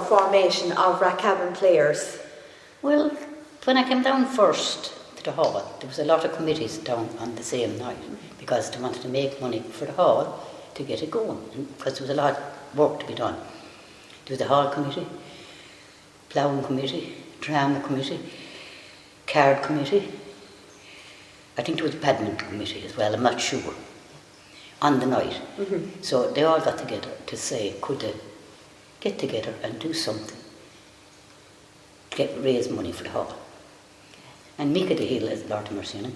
formation of Rathcabbin players? Well, when I came down first to the hall, there was a lot of committees down on the same night because they wanted to make money for the hall to get it going, because there was a lot of work to be done. There was the hall committee, ploughing committee, drama committee, card committee. I think there was a badminton committee as well, I'm not sure, on the night. Mm-hmm. So they all got together to say, could they get together and do something to raise money for the hall. And Mick of the Hill, as Lord of Mercy,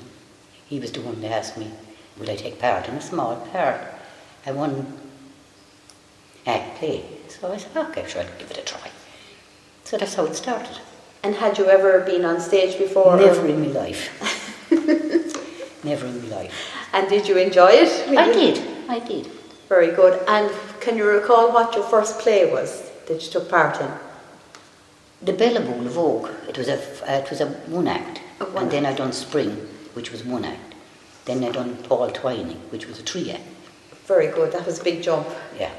he was the one that asked me, will I take part in a small part? I won act play. So I said, okay, sure, I'll give it a try. So that's how it started. And had you ever been on stage before? Never in my life. Never in my life. And did you enjoy it? I did. Very good. And can you recall what your first play was that you took part in? The Bellabool of Oak. It was a one act. And then I done Spring, which was one act. Then I done Paul Twining, which was a 3 act. Very good. That was a big jump. Yeah.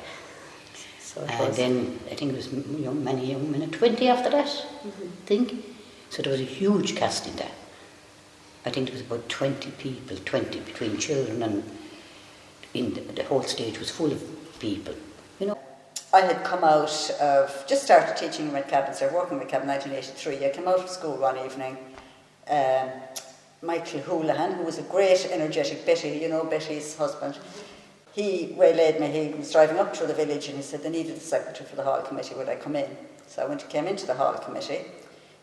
So and then I think it was many young men, 20 after that, I think. So there was a huge casting there. I think there was about 20 people, 20 between children and the whole stage was full of people, I had come out of, just started teaching in Rathcabbin, started working in Rathcabbin in 1983. I came out of school one evening. Michael Houlihan, who was a great, energetic Betty, Betty's husband, he waylaid me. He was driving up through the village and he said they needed a secretary for the hall committee. Would I come in? So I came into the hall committee.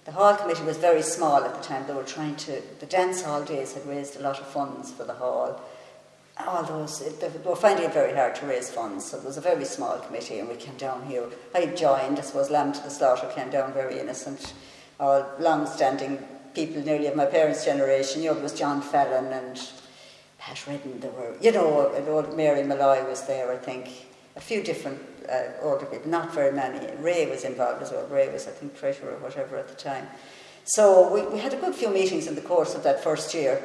The hall committee was very small at the time. They were the dance hall days had raised a lot of funds for the hall. They were finding it very hard to raise funds, so there was a very small committee, and we came down here. I joined, I suppose, lamb to the slaughter, came down very innocent, all long-standing people, nearly of my parents' generation. There was John Fallon and Pat Redden. There were, and old Mary Malloy was there, I think. A few different older people, not very many. Ray was involved as well. Ray was, I think, treasurer or whatever at the time. So we had a good few meetings in the course of that first year.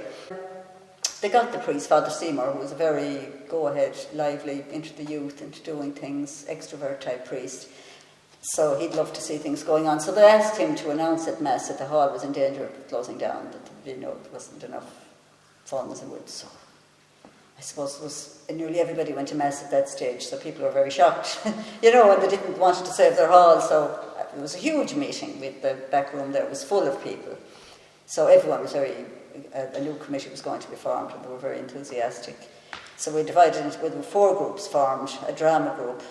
They got the priest, Father Seymour, who was a very go-ahead, lively, into the youth, into doing things, extrovert type priest. So he'd love to see things going on. So they asked him to announce at Mass that the hall was in danger of closing down, that there wasn't enough funds and wood. So I suppose nearly everybody went to Mass at that stage, so people were very shocked, and they didn't want to save their hall. So it was a huge meeting with the back room there. It was full of people. So everyone was a new committee was going to be formed, and they were very enthusiastic. So we divided into 4 groups formed, a drama group.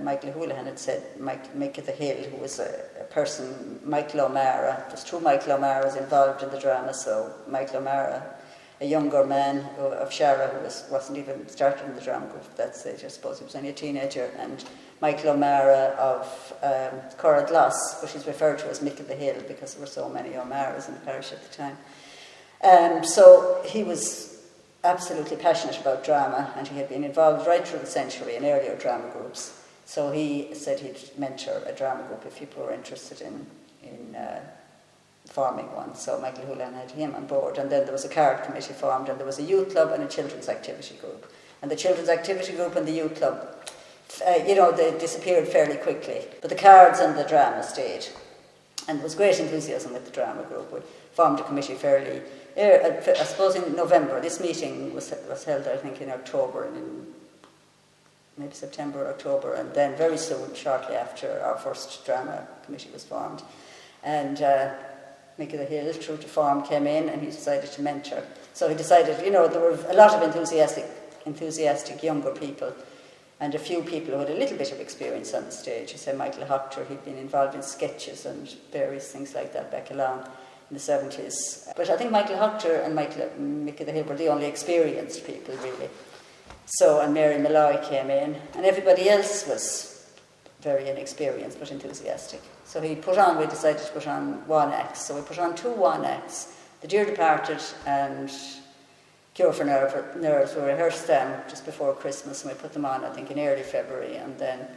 Michael Houlihan had said Mick of the Hill, who was a person, Michael O'Mara. There's 2 Michael O'Maras involved in the drama, so Michael O'Mara, a younger man of Shara, who wasn't even started in the drama group at that stage, I suppose he was only a teenager, and Michael O'Mara of Cora Gloss, but he's referred to as Mick of the Hill because there were so many O'Maras in the parish at the time. So he was absolutely passionate about drama, and he had been involved right through the century in earlier drama groups. So he said he'd mentor a drama group if people were interested in forming one. So Michael Houlihan had him on board, and then there was a card committee formed, and there was a youth club and a children's activity group. And the children's activity group and the youth club, they disappeared fairly quickly. But the cards and the drama stayed. And there was great enthusiasm with the drama group. We formed a committee fairly, I suppose in November. This meeting was held, I think, in October, in maybe September or October. And then very soon, shortly after, our first drama committee was formed. And Mick of the Hill, true to form, came in and he decided to mentor. So he decided, there were a lot of enthusiastic younger people, and a few people who had a little bit of experience on the stage. He said Michael Hochter, he'd been involved in sketches and various things like that back along in the 70s. But I think Michael Hochter and Mick of the Hill were the only experienced people, really. So, and Mary Malloy came in, and everybody else was very inexperienced but enthusiastic. So we decided to put on 1 act. So we put on 2 1 acts, The Dear Departed and Cure for Nerves. We rehearsed them just before Christmas, and we put them on, I think, in early February, and then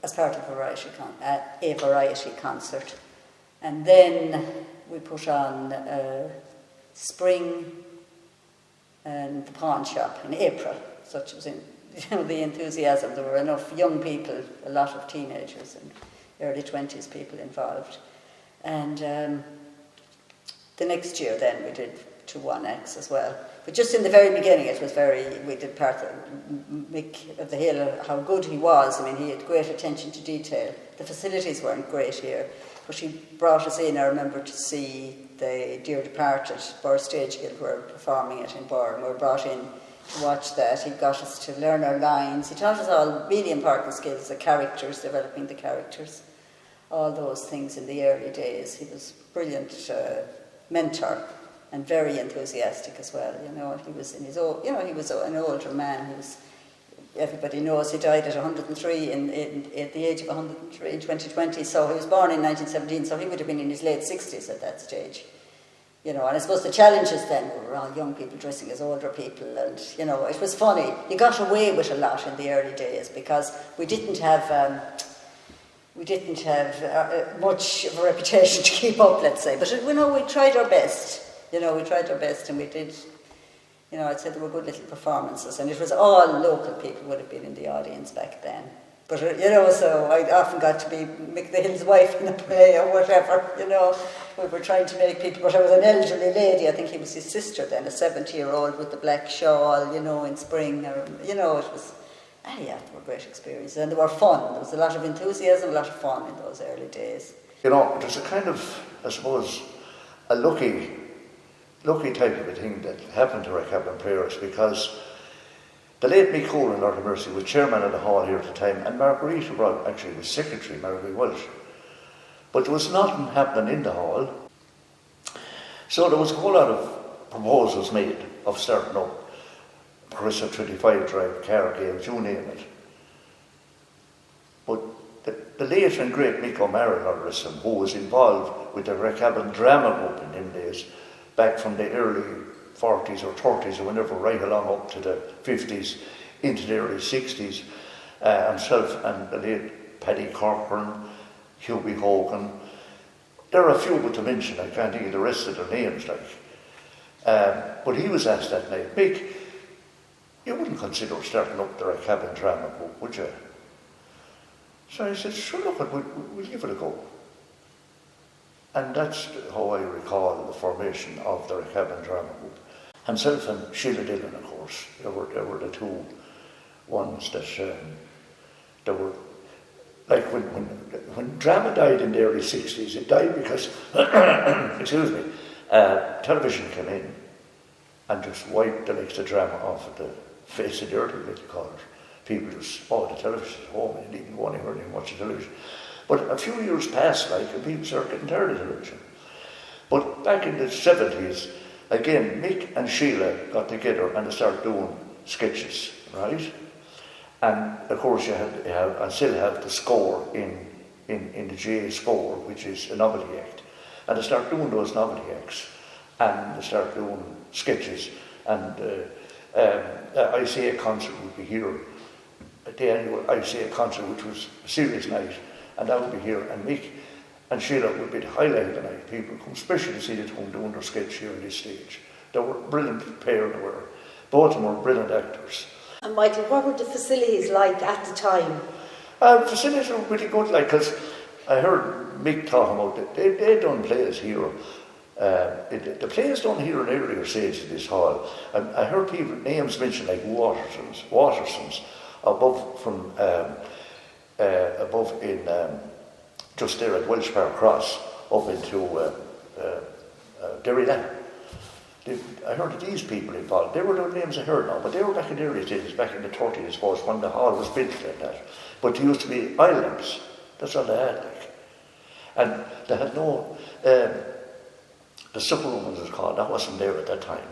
as part of a variety concert. And then we put on Spring and The Pawn Shop in April, such was in the enthusiasm. There were enough young people, a lot of teenagers and early 20s people involved. And the next year then we did to 1X as well. But just in the very beginning it was we did part of Mick of the Hill, how good he was. I mean, he had great attention to detail. The facilities weren't great here, but he brought us in, I remember, to see the Dear Departed, Burr Stage Guild were performing it in Burr, and we were brought in to watch that. He got us to learn our lines. He taught us all really important skills, the characters, developing the characters, all those things in the early days. He was a brilliant mentor and very enthusiastic as well. He was in his old, he was an older man. Everybody knows he died at 103 at the age of 103 in 2020. So he was born in 1917, so he would have been in his late 60s at that stage. And I suppose the challenges then were all young people dressing as older people, and it was funny. You got away with a lot in the early days because we didn't have much of a reputation to keep up, let's say. But we tried our best. We tried our best, and we did. I'd say there were good little performances, and it was all local people would have been in the audience back then. But, so I often got to be Mick the Hill's wife in the play or whatever, We were trying to make people, but I was an elderly lady, I think he was his sister then, a 70-year-old with the black shawl, in spring, it was, they were great experiences, and they were fun. There was a lot of enthusiasm, a lot of fun in those early days. There's a kind of, I suppose, a lucky type of a thing that happened to Rathcabbin Players, because the late Mick Horan, Lord of Mercy, was chairman of the hall here at the time, and Marguerite Brown actually was secretary, Marguerite Welsh. But there was nothing happening in the hall. So there was a whole lot of proposals made of starting up Carissa 35 Drive, car games, you name it. But the late and great Mick O'Mara, who was involved with the Rathcabbin drama group in them days, back from the early 40s or 30s or whenever, right along up to the 50s, into the early 60s, himself and the late Paddy Corcoran, Hubie Hogan. There are a few but to mention, I can't think of the rest of their names, but he was asked that night, Mick, you wouldn't consider starting up the Rathcabbin drama group, would you? So I said, sure, look, we'll give it a go. And that's how I recall the formation of the Rathcabbin drama group. Himself and Sheila Dillon, of course, they were the two ones that were, like when drama died in the early 60s, it died because, television came in and just wiped the legs of drama off of the face of the earth, we like to call it. People just bought the television at home and didn't go anywhere and watch the television. But a few years passed, and people started getting tired of television. But back in the 70s, again, Mick and Sheila got together and they started doing sketches, right? And of course, you have and still have the score in the J score, which is a novelty act. And they start doing those novelty acts, and they start doing sketches. And ICA concert would be here. The annual ICA concert, which was a serious night, and that would be here. And Mick and Sheila would be the highlight of the night. People come especially to see the two doing their sketch here on this stage. They were a brilliant pair, they were. Both of them were brilliant actors. And Michael, what were the facilities like at the time? Facilities were pretty good, because I heard Mick talking about it. They'd done plays here. The plays done here in earlier stages of this hall. And I heard people, names mentioned like Waterson's, above in just there at Welsh Park Cross, up into Derryland. I heard of these people involved. They were the names I heard now, but they were back in the early days, back in the 30s, I suppose, when the hall was built like that. But there used to be islands. That's all they had, And they had no, the supper room, as it's called, that wasn't there at that time.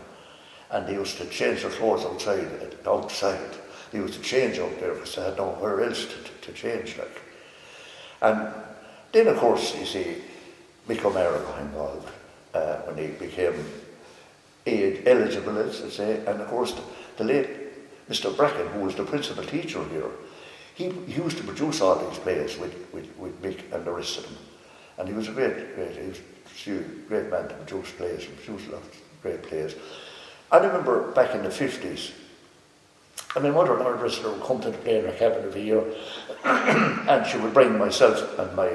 And they used to change their clothes outside. They used to change out there because they had nowhere else to change, And then, of course, you see, Mick O'Mara got involved when he became age eligible, let's say, and of course the late Mr. Bracken, who was the principal teacher here, he used to produce all these plays with Mick and the rest of them, and he was a great man to produce plays, and produce a lot of great plays. I remember back in the 50s, And my mother, Lord Bristol, would come to the play in Rathcabbin every year, and she would bring myself and my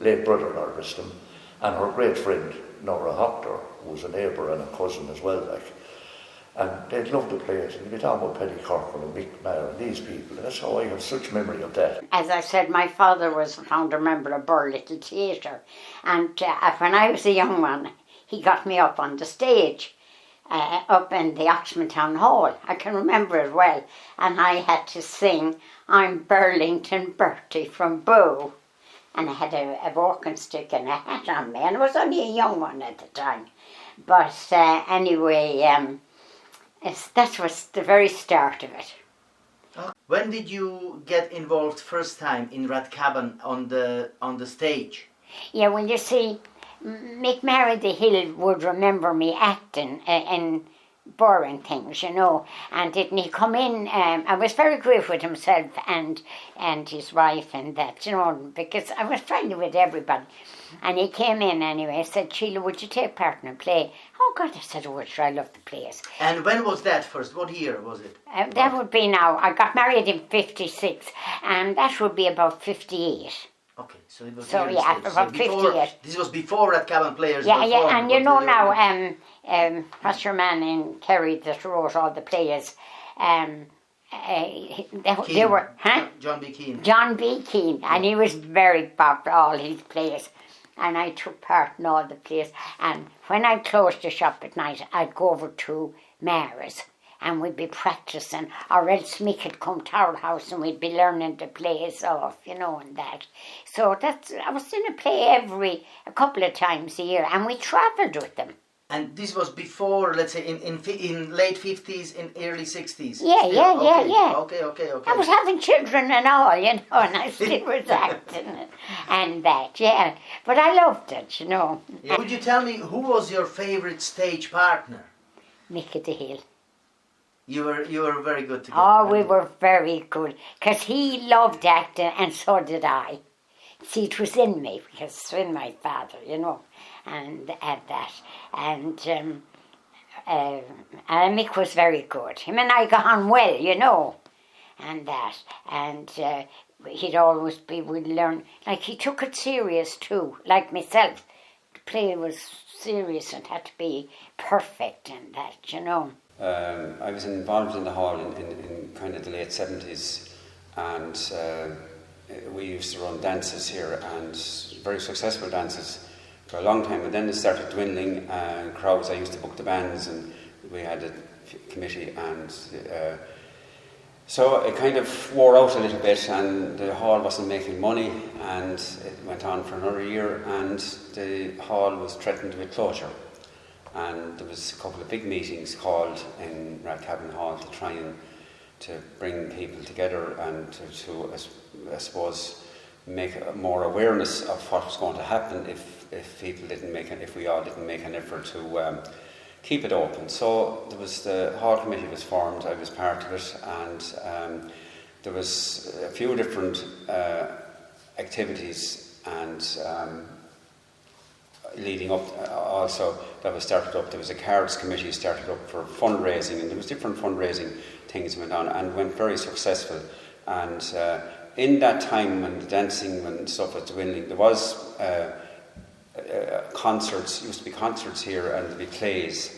late brother, Lord Bristol, and her great friend, Nora Hoctor, who was a neighbour and a cousin as well, like. And they'd love the plays, and you'd be talking about Penny Corcoran and Mick Maher and these people, and that's how I have such memory of that. As I said, my father was a founder member of Burr Little Theatre, and when I was a young one, he got me up on the stage, up in the Oxman Town Hall. I can remember it well, and I had to sing "I'm Burlington Bertie from Bow," and I had a walking stick and a hat on me, and I was only a young one at the time. But anyway, that was the very start of it. When did you get involved first time in Rathcabbin on the stage? Yeah, well, you see, Mick Mary the Hill would remember me acting in boring things, you know, and didn't he come in? I was very great with himself and his wife and that, you know, because I was friendly with everybody. And he came in anyway, said, "Sheila, would you take part in a play?" "Oh God," I said, "oh, sure, I love the plays." And when was that first? What year was it? That would be now, I got married in 56, and that would be about 58. Okay, so it was So, early yeah, stage. about 58. This was before Rathcabbin Players. Yeah, were yeah, formed, and you was know it? now, what's your man in Kerry that wrote all the plays? They were, huh? John B. Keane. John B. Keane, and he was very popular, all his plays. And I took part in all the plays. And when I closed the shop at night, I'd go over to Mary's and we'd be practicing, or else Mick would come to our house and we'd be learning the plays off, you know, and that. So I was in a play a couple of times a year, and we travelled with them. And this was before, let's say, in late 50s, in early 60s? Yeah, still? yeah. Okay. I was having children and all, you know, and I still was acting and that, yeah. But I loved it, you know. Yeah. Would you tell me who was your favourite stage partner? Mick the Hill. You were very good together. Oh, we were very good, because he loved acting and so did I. See, it was in me, because it's in my father, you know, and that. And Mick was very good. Him and I got on well, you know, and that. And he'd always we'd learn, like he took it serious too, like myself. The play was serious and had to be perfect and that, you know. I was involved in the hall in kind of the late 70s, and we used to run dances here, and very successful dances for a long time. And then it started dwindling, and crowds. I used to book the bands, and we had a committee, and so it kind of wore out a little bit, and the hall wasn't making money, and it went on for another year, and the hall was threatened with closure. And there was a couple of big meetings called in Rathcabbin Hall to try and to bring people together and to I suppose, make more awareness of what was going to happen if we all didn't make an effort to keep it open. So the hall committee was formed. I was part of it, and there was a few different activities and. Leading up also that was started up. There was a cards committee started up for fundraising, and there was different fundraising things went on and went very successful. And in that time when the dancing and stuff was dwindling, there was concerts, used to be concerts here, and there'd be plays,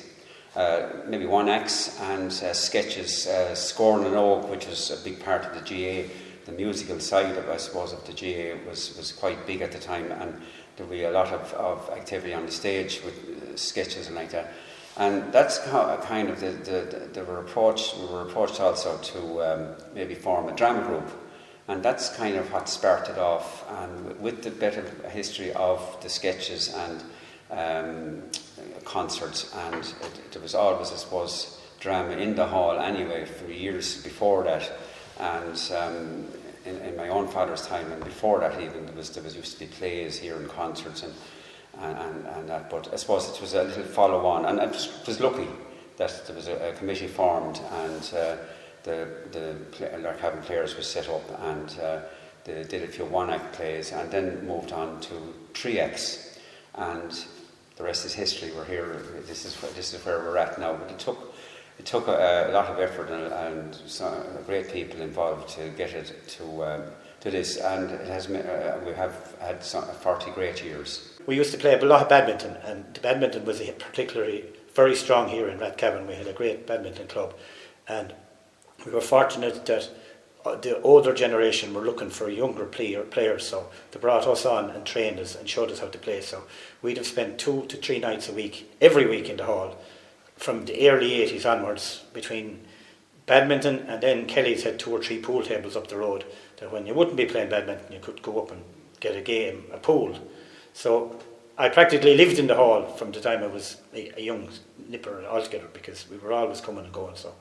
maybe one acts and sketches. Scoring an Oak, which was a big part of the GA, the musical side of, I suppose, of the GA was quite big at the time, and there'll be a lot of activity on the stage with sketches and like that. And that's kind of we were approached also to maybe form a drama group. And that's kind of what started off, and with the better history of the sketches and concerts, and there was always, I suppose, drama in the hall anyway for years before that. And in my own father's time, and before that even, there was used to be plays here and concerts and that. But I suppose it was a little follow on, and I was lucky that there was a committee formed, and the Rathcabbin Players was set up, and they did a few one-act plays, and then moved on to 3 acts, and the rest is history. We're here. This is where we're at now. But it took a lot of effort and great people involved to get it to this, and it has we have had 40 great years. We used to play a lot of badminton, and the badminton was particularly very strong here in Rathcabbin. We had a great badminton club, and we were fortunate that the older generation were looking for younger players, so they brought us on and trained us and showed us how to play. So we'd have spent 2 to 3 nights a week, every week in the hall, from the early 80s onwards, between badminton, and then Kelly's had 2 or 3 pool tables up the road, that when you wouldn't be playing badminton, you could go up and get a pool. So I practically lived in the hall from the time I was a young nipper altogether, because we were always coming and going. So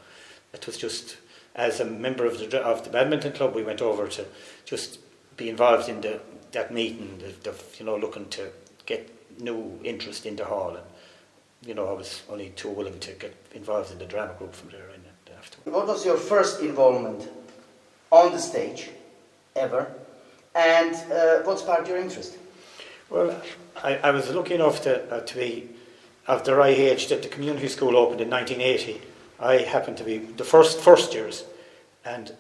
it was just, as a member of the badminton club, we went over to just be involved in that meeting, looking to get new interest in the hall. And I was only too willing to get involved in the drama group from there and after. What was your first involvement on the stage ever, and what sparked your interest? Well, I was lucky enough to be of the right age that the community school opened in 1980. I happened to be the first years, and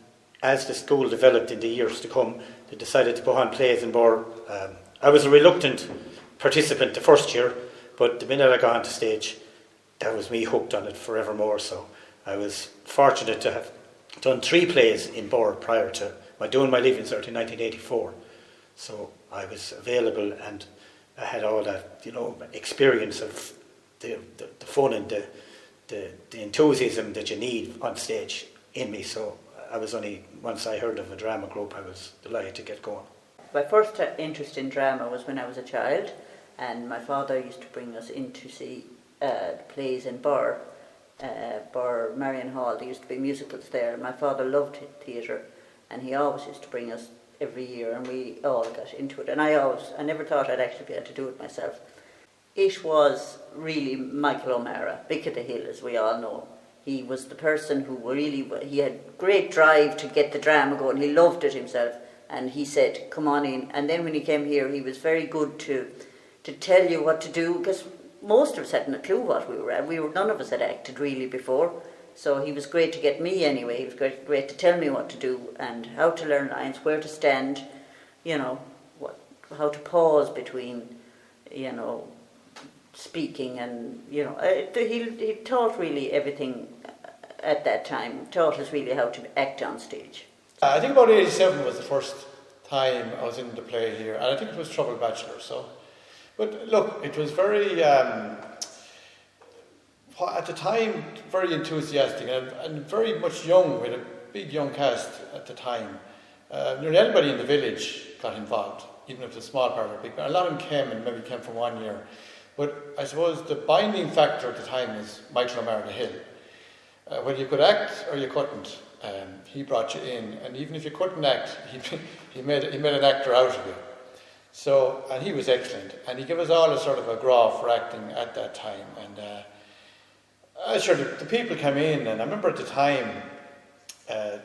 as the school developed in the years to come, they decided to put on plays in Bor. I was a reluctant participant the first year, but the minute I got on the stage, that was me hooked on it forevermore. So I was fortunate to have done 3 plays in Bor prior to doing my leaving cert in 1984. So I was available, and I had all that, experience of the fun and the enthusiasm that you need on stage in me. So I was once I heard of a drama group, I was delighted to get going. My first interest in drama was when I was a child, and my father used to bring us in to see plays in Bor Marion Hall. There used to be musicals there. My father loved theatre, and he always used to bring us every year, and we all got into it. And I never thought I'd actually be able to do it myself. It was really Michael O'Mara, Vic of the Hill, as we all know. He was the person who he had great drive to get the drama going. He loved it himself, and he said, come on in. And then when he came here, he was very good to tell you what to do, because most of us hadn't a clue what we were at. None of us had acted really before. So he was great to get me anyway. He was great to tell me what to do and how to learn lines, where to stand, how to pause between, speaking, and he taught really everything at that time. Taught us really how to act on stage. I think about 87 was the first time I was in the play here, and I think it was Troubled Bachelor. But look, it was very. At the time, very enthusiastic and very much young, with a big young cast at the time. Nearly everybody in the village got involved, even if it was a small part or a big part. A lot of them came and maybe came for 1 year. But I suppose the binding factor at the time is Michael O'Mara the Hill. Whether you could act or you couldn't, he brought you in. And even if you couldn't act, he made an actor out of you. So, and he was excellent. And he gave us all a sort of a graw for acting at that time. And the people came in, and I remember at the time, the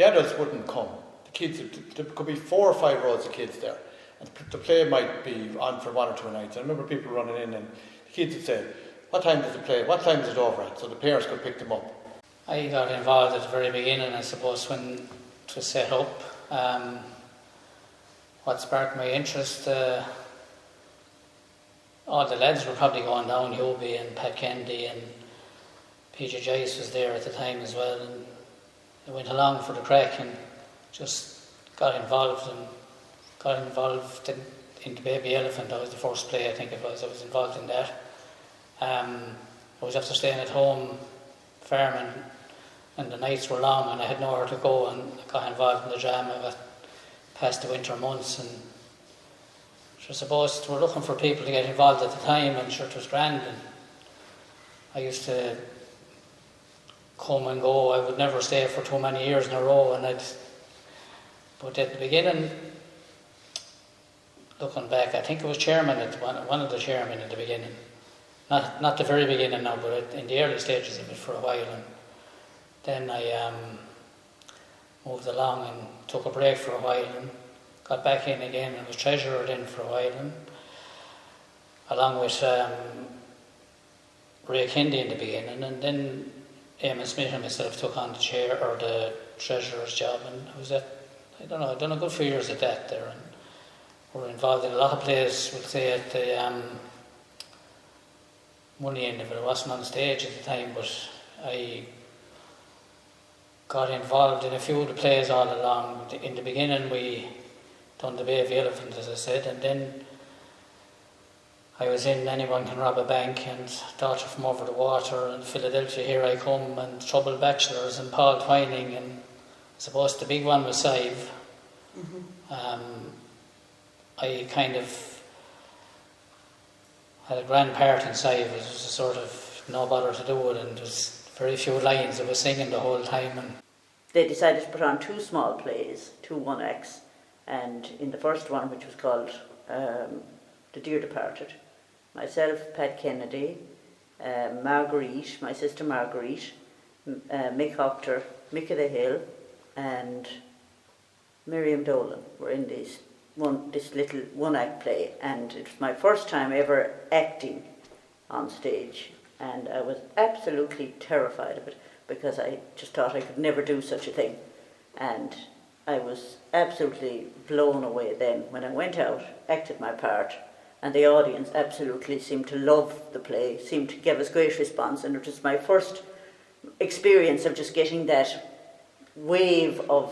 adults wouldn't come. The kids, there could be 4 or 5 rows of kids there, and the play might be on for 1 or 2 nights. I remember people running in, and the kids would say, what time does it play? What time is it over at? So the parents could pick them up. I got involved at the very beginning, I suppose, when it was set up. What sparked my interest, all the lads were probably going down, Yobi and Pat Kennedy, and PJ Joyce was there at the time as well, and I went along for the crack and just got involved in the Baby Elephant. That was the first play, I think it was. I was involved in that. I was after staying at home farming, and the nights were long and I had nowhere to go, and I got involved in the drama. I got past the winter months, and I suppose we were looking for people to get involved at the time, and sure, it was grand. And I used to come and go. I would never stay for too many years in a row, but at the beginning, looking back, I think it was chairman, one of the chairmen at the beginning. Not the very beginning now, but in the early stages of it for a while. And then I moved along and took a break for a while and got back in again and was treasurer then for a while. And along with Ray Kendi in the beginning, and then Eamon Smith and myself took on the chair or the treasurer's job, and I was at, I don't know, I'd done a good few years at that there, and we're involved in a lot of plays, we'll say at the money end of it. I wasn't on stage at the time, but I got involved in a few of the plays all along. In the beginning we done the Bay of the Elephant, as I said, and then I was in Anyone Can Rob a Bank and Daughter from Over the Water and Philadelphia Here I Come and Troubled Bachelors and Paul Twining, and I suppose the big one was Sive. I kind of had a grand part in Sive. It was a sort of no bother to do it, and there was very few lines. I was singing the whole time. And they decided to put on 2 small plays, 2 one-acts, and in the first one, which was called The Dear Departed, myself, Pat Kennedy, Marguerite, my sister Marguerite, Mick Hopter, Mick of the Hill, and Miriam Dolan were in this little one-act play, and it was my first time ever acting on stage, and I was absolutely terrified of it because I just thought I could never do such a thing, and I was absolutely blown away then when I went out, acted my part, and the audience absolutely seemed to love the play, seemed to give us great response, and it was my first experience of just getting that wave of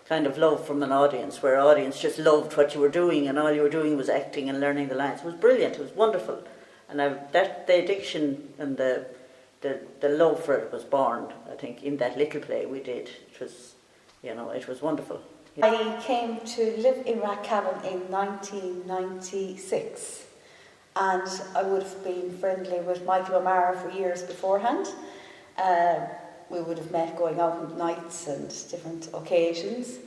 kind of love from an audience, where audience just loved what you were doing and all you were doing was acting and learning the lines. It was brilliant, it was wonderful, and the addiction and the love for it was born, I think, in that little play we did. It was, it was wonderful. I came to live in Rathcabbin in 1996, and I would have been friendly with Michael O'Mara for years beforehand. We would have met going out on nights and different occasions,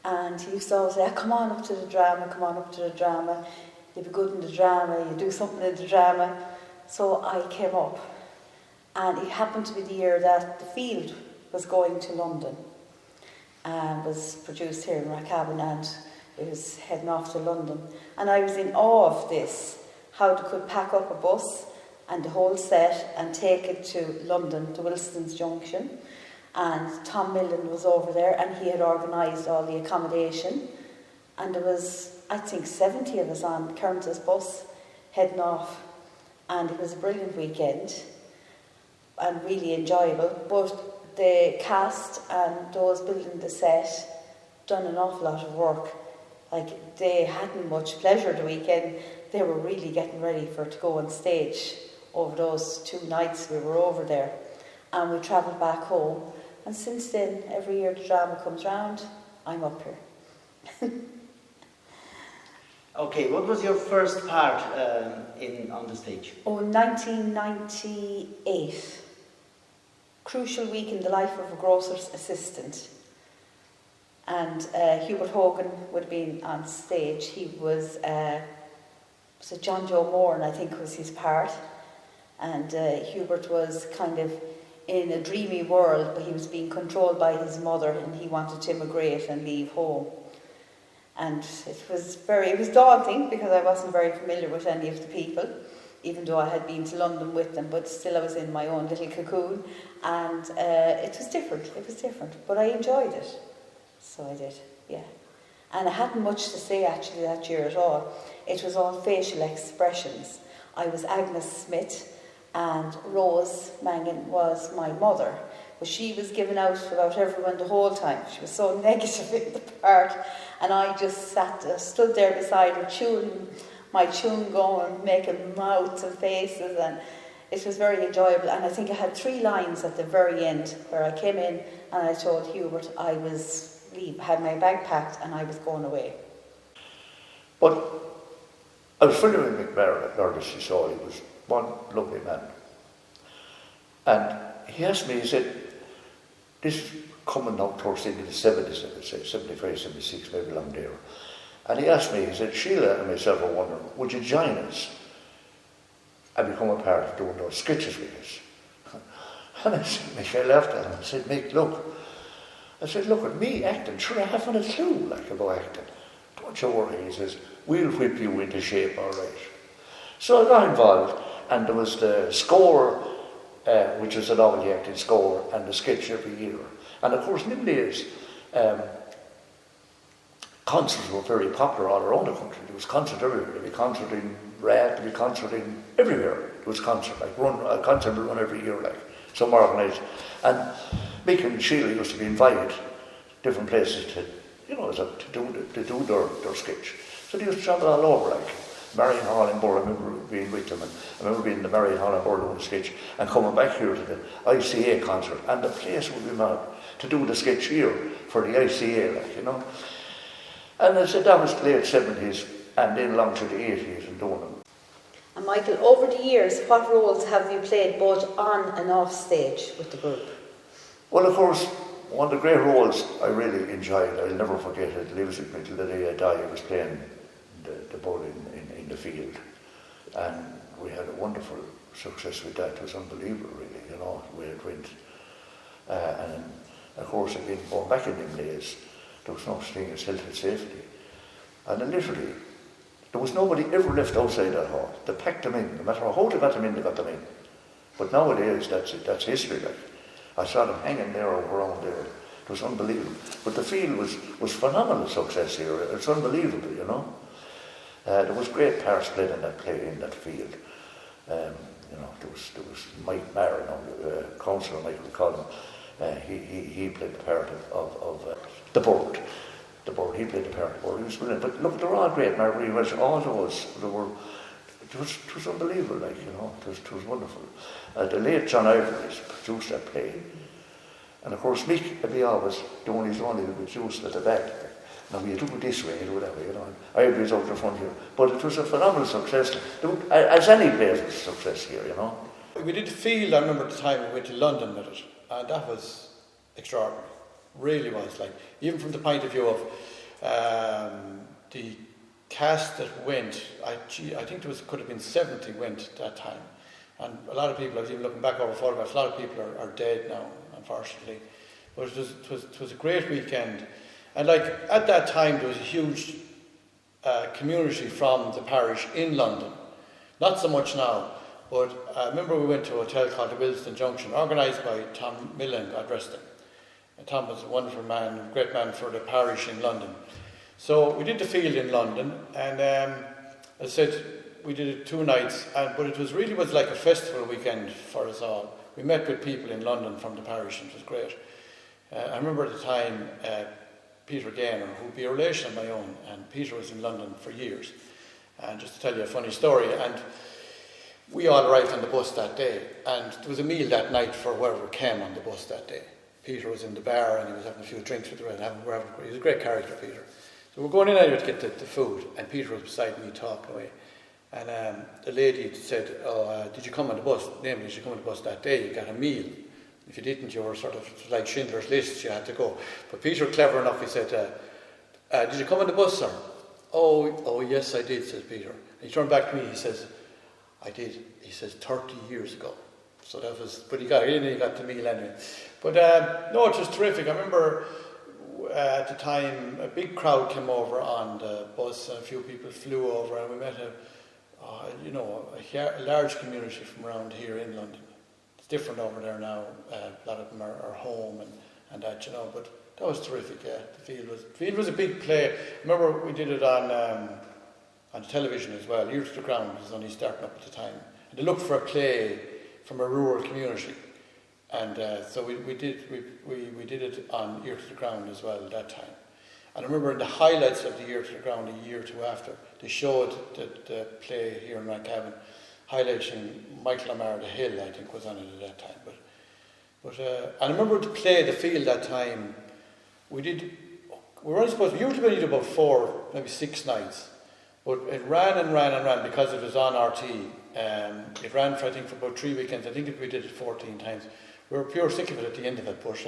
and he used to always say, come on up to the drama, you'll be good in the drama, you do something in the drama. So I came up, and it happened to be the year that The Field was going to London, and was produced here in Rathcabbin, and it was heading off to London. And I was in awe of this, how they could pack up a bus and the whole set and take it to London, to Wilson's Junction. And Tom Millen was over there, and he had organised all the accommodation. And there was, I think, 70 of us on Kearns' bus heading off. And it was a brilliant weekend and really enjoyable. But the cast and those building the set done an awful lot of work. Like, they hadn't much pleasure the weekend. They were really getting ready for it to go on stage over those 2 nights we were over there. And we travelled back home. And since then, every year the drama comes round, I'm up here. Okay, what was your first part on the stage? Oh, 1998. Crucial week in the life of a grocer's assistant. And Hubert Hogan would have been on stage. He was John Joe Moore, I think was his part. And Hubert was kind of in a dreamy world, but he was being controlled by his mother, and he wanted to immigrate and leave home. And it was daunting because I wasn't very familiar with any of the people, even though I had been to London with them, but still I was in my own little cocoon, and it was different, but I enjoyed it. So I did, yeah. And I hadn't much to say actually that year at all. It was all facial expressions. I was Agnes Smith, and Rose Mangan was my mother. But she was giving out about everyone the whole time. She was so negative in the part. And I just stood there beside her, chewing my chewing gum, making mouths and faces. And it was very enjoyable. And I think I had 3 lines at the very end where I came in and I told Hubert I had my bag packed and I was going away. But I was friendly with McMahon at Nordis, he saw he was one lovely man. And he asked me, he said, this is coming up towards the end of the 70s, I would say, 75, 76, maybe along there. And he asked me, he said, Sheila and myself are wondering, would you join us and become a part of doing those sketches with us? And I said, I laughed at him and said, Mick, look. I said, look at me acting, sure I haven't a clue about acting. Don't you worry, he says, we'll whip you into shape, all right. So I got involved, and there was the score which is an all acting score and a sketch every year. And of course, in them days, concerts were very popular all around the country. There was concert everywhere. There'd be concert in Rath, there'd be concert in everywhere. There was concert, like a concert would run every year, like some organised. And Mick and Sheila used to be invited different places to, to do their sketch. So they used to travel all over, like Marion Hall in Burr. I remember being with them, and I remember being in the Marion Hall in Burr doing the sketch, and coming back here to the ICA concert, and the place would be mad to do the sketch here for the ICA, like, And I said that was the late 70s, and then along to the 80s and doing them. And Michael, over the years, what roles have you played both on and off stage with the group? Well, of course, one of the great roles I really enjoyed, I'll never forget it, lives with me till the day I die. I was playing the bull in the field, and we had a wonderful success with that. It was unbelievable, really, where it went. And of course, again, going back in them days, there was no such thing as health and safety. And literally, there was nobody ever left outside that hall. They packed them in. No matter how they got them in, they got them in. But nowadays, that's history, like. I saw them hanging there around there. It was unbelievable. But the field was phenomenal success here. It's unbelievable, There was great parts played in that field. There was Mike Maher, Councillor Mike, we call him. He played the part of the board. The board, he played the part of the board. He was brilliant. But look, they're all great. Mary Welsh, all those, it was unbelievable, like, it was wonderful. The late John Ivory produced that play. And of course, Mick would be always doing his own little bit juice at the back. Now, you do it this way, you do whatever, Ivory's out the front here. But it was a phenomenal success. As any place was a success here, We did the field, I remember at the time we went to London with it. And that was extraordinary. Really was, like, even from the point of view of the cast that went, I think could have been 70 went at that time. And a lot of people, I was even looking back over photographs, a lot of people are dead now, unfortunately. But it was a great weekend. And like, at that time, there was a huge community from the parish in London. Not so much now, but I remember we went to a hotel called the Wilston Junction, organised by Tom Millen, God rest him. And Tom was a wonderful man, a great man for the parish in London. So we did the field in London, and as I said, we did it 2 nights, but it was like a festival weekend for us all. We met with people in London from the parish, and it was great. I remember at the time, Peter Gaynor, who would be a relation of my own, and Peter was in London for years. And just to tell you a funny story, and we all arrived on the bus that day, and there was a meal that night for whoever came on the bus that day. Peter was in the bar, and he was having a few drinks with the rest, he was a great character, Peter. So we're going in anyway to get the food, and Peter was beside me talking away. And the lady said, did you come on the bus? Namely, did you come on the bus that day? You got a meal. If you didn't, you were sort of like Schindler's List, you had to go. But Peter, clever enough, he said, did you come on the bus, sir? Oh, yes, I did, says Peter. And he turned back to me, he says, I did. He says, 30 years ago. So that was, but he got in and he got the meal anyway. But no, it was terrific. I remember at the time, a big crowd came over on the bus, and a few people flew over, and we met a large community from around here in London. It's different over there now. A lot of them are home and that, but that was terrific, yeah. The field was a big play. I remember we did it on television as well. Ear to the Ground was only starting up at the time. And they looked for a play from a rural community. And so we did it on Ear to the Ground as well at that time. And I remember in the highlights of the Ear to the Ground, a year or two after, they showed the play here in Rathcabbin, highlighting Michael O'Mara, The Hill, I think, was on it at that time. But and I remember to play the field that time, we were only supposed to, usually we did about 4, maybe 6 nights. But it ran and ran and ran because it was on RT. It ran for, I think, for about 3 weekends. I think we did it 14 times. We were pure sick of it at the end of it, but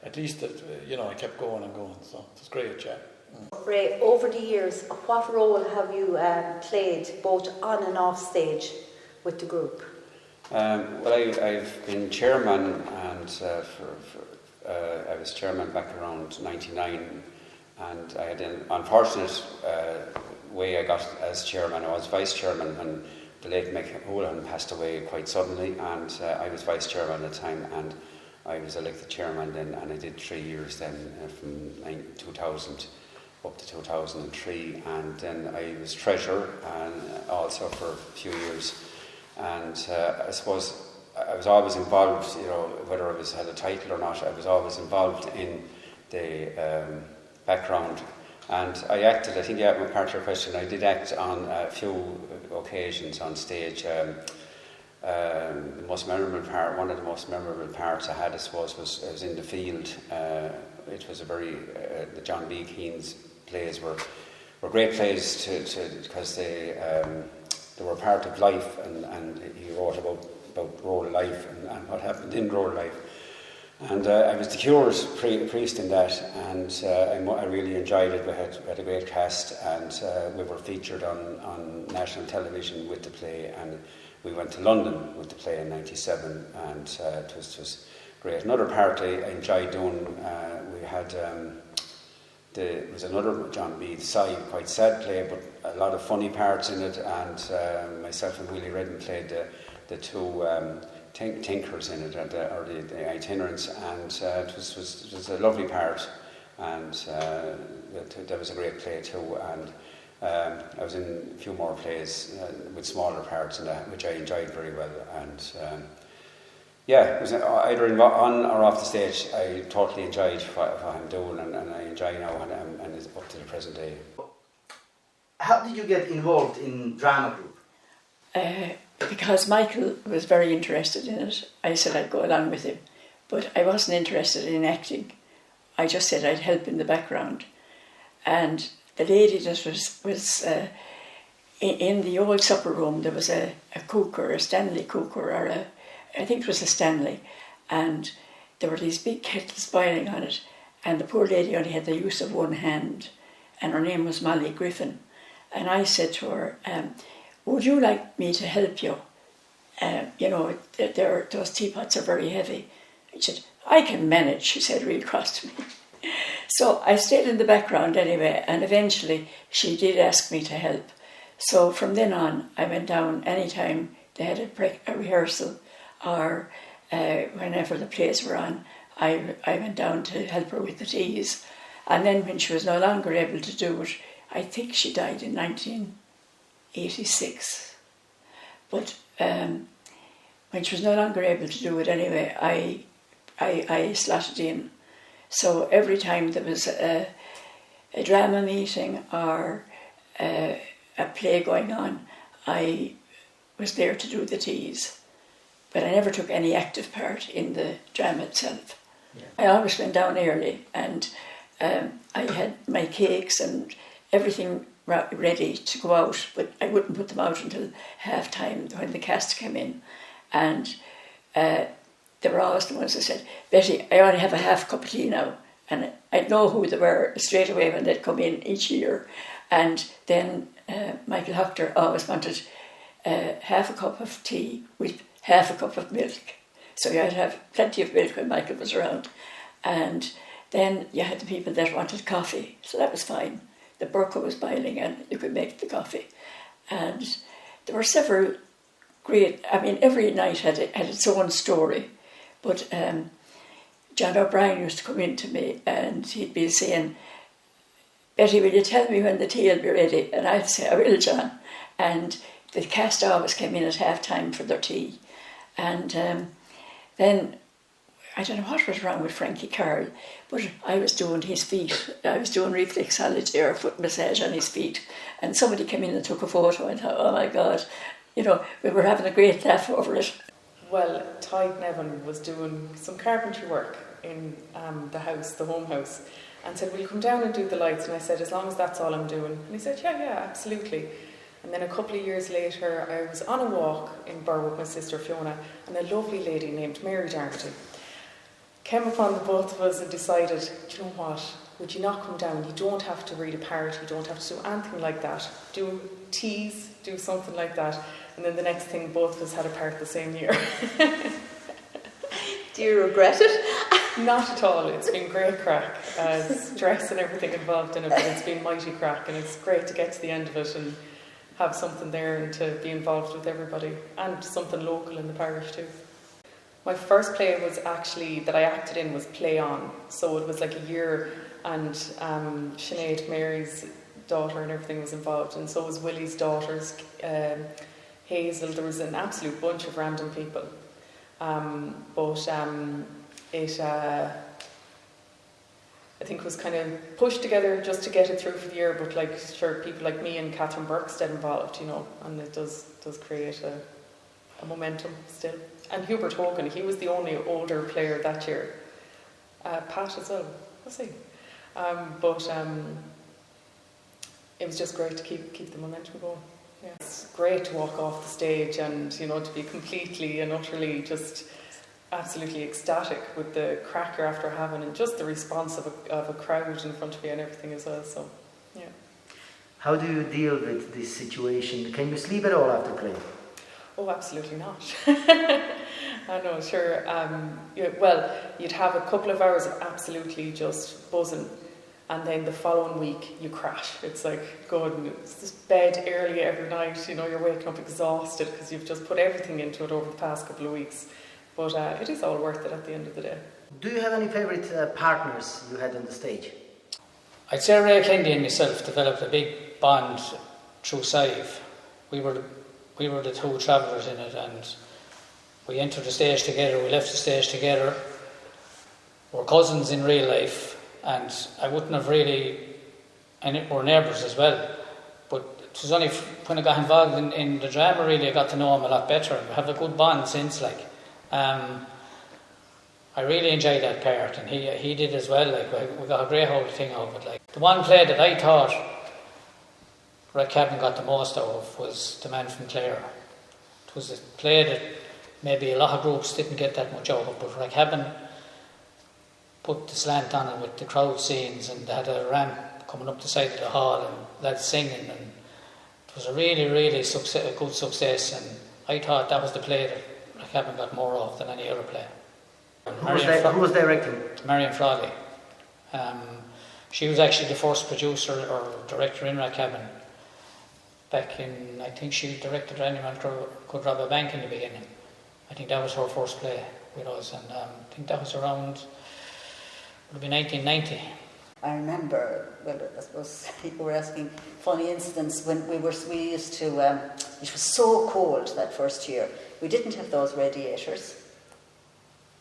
at least, I kept going and going. So it was great, yeah. Ray, over the years, what role have you played both on and off stage with the group? Well, I've been chairman, and I was chairman back around 99, and I had an unfortunate way I got as chairman. I was vice chairman when the late Mick Houlihan passed away quite suddenly, and I was vice chairman at the time, and I was elected chairman then, and I did 3 years then, from 2000 up to 2003, and then I was treasurer and also for a few years, and I suppose I was always involved, you know, whether I had a title or not, I was always involved in the background. And I acted, I think, yeah, part of your question, I did act on a few occasions on stage. The most memorable part, one of the most memorable parts I had, I suppose, was in the field. It was a very, the John B. Keane's plays were great plays because they were part of life, and he wrote about rural life and what happened in rural life. And I was the Cure's priest in that, and I really enjoyed it. We had a great cast, and we were featured on national television with the play, and we went to London with the play in '97, and it was great. Another part I enjoyed doing, we had it was another John B. Side, quite sad play, but a lot of funny parts in it, and myself and Willie Redden played the two tinkers in it, or the itinerants, and it was a lovely part, and that was a great play too, and I was in a few more plays with smaller parts in that, which I enjoyed very well, and yeah, it was either on or off the stage. I totally enjoyed what I'm doing, and I enjoy now, and it's up to the present day. How did you get involved in drama group? Because Michael was very interested in it. I said I'd go along with him, but I wasn't interested in acting. I just said I'd help in the background. And the lady that was in the old supper room, there was a cooker, a Stanley cooker, or I think it was a Stanley, and there were these big kettles boiling on it, and the poor lady only had the use of one hand, and her name was Molly Griffin. And I said to her, would you like me to help you? You know, those teapots are very heavy. She said, I can manage, she said real cross to me. So I stayed in the background anyway, and eventually she did ask me to help. So from then on, I went down anytime they had a rehearsal, or whenever the plays were on, I went down to help her with the teas. And then when she was no longer able to do it, I think she died in 1986. But when she was no longer able to do it anyway, I slotted in. So every time there was a drama meeting or a play going on, I was there to do the teas. But I never took any active part in the drama itself. Yeah. I always went down early, and I had my cakes and everything ready to go out, but I wouldn't put them out until half time when the cast came in. And they were always the ones that said, Betty, I only have a half cup of tea now. And I'd know who they were straight away when they'd come in each year. And then Michael Hoctor always wanted half a cup of tea with half a cup of milk. So you had to have plenty of milk when Michael was around. And then you had the people that wanted coffee, so that was fine. The burqa was boiling and you could make the coffee. And there were several great, I mean, every night had its own story. But John O'Brien used to come in to me and he'd be saying, Betty, will you tell me when the tea will be ready? And I'd say, I will, John. And the cast always came in at half time for their tea. And then, I don't know what was wrong with Frankie Carroll, but I was doing his feet. I was doing reflexology or foot massage on his feet. And somebody came in and took a photo and I thought, oh my God, you know, we were having a great laugh over it. Well, Tyke Nevin was doing some carpentry work in the house, the home house, and said, will you come down and do the lights? And I said, as long as that's all I'm doing. And he said, yeah, absolutely. And then a couple of years later, I was on a walk in Burr with my sister Fiona, and a lovely lady named Mary Darty came upon the both of us and decided, do you know what, would you not come down? You don't have to read a part, you don't have to do anything like that. Do teas, do something like that. And then the next thing, both of us had a part the same year. Do you regret it? Not at all. It's been great crack. Stress and everything involved in it, but it's been mighty crack, and it's great to get to the end of it and have something there and to be involved with everybody, and something local in the parish too. My first play was actually, that I acted in, was Play On. So it was like a year, and Sinead, Mary's daughter, and everything was involved, and so was Willie's daughters, Hazel. There was an absolute bunch of random people. I think was kind of pushed together just to get it through for the year, but like sure, people like me and Catherine Burkstead involved, and it does create a momentum still. And Hubert Hogan, he was the only older player that year. Pat as well, was he? It was just great to keep the momentum going. Yeah. It's great to walk off the stage and to be completely and utterly just absolutely ecstatic with the crack you're after having, and just the response of a crowd in front of you and everything as well. So, yeah. How do you deal with this situation? Can you sleep at all after playing? Oh, absolutely not. I know, sure. Well, you'd have a couple of hours of absolutely just buzzing, and then the following week you crash. It's like going to bed early every night. You're waking up exhausted because you've just put everything into it over the past couple of weeks. But it is all worth it at the end of the day. Do you have any favourite partners you had on the stage? I'd say Ray Kendi and myself developed a big bond through Saive. We were the two travellers in it, and we entered the stage together, we left the stage together. We're cousins in real life, and I wouldn't have really, and we're neighbours as well, but it was only when I got involved in the drama, really I got to know him a lot better, and we have a good bond since, like. I really enjoyed that part, and he did as well. Like, we got a great whole thing out of it. Like, the one play that I thought Rathcabbin got the most out of was The Man from Clare. It was a play that maybe a lot of groups didn't get that much out of, but Rathcabbin put the slant on it with the crowd scenes, and they had a ramp coming up the side of the hall and lads singing, and it was a really, really a good success, and I thought that was the play that Rathcabbin got more of than any other play. Who was directing? Marion Frawley. She was actually the first producer or director in Rathcabbin. Back in, I think she directed Anyone Could Rob a Bank in the beginning. I think that was her first play with us, and I think that was around, it would be 1990. I remember, well, I suppose you were asking funny incidents when we used to, it was so cold that first year. We didn't have those radiators.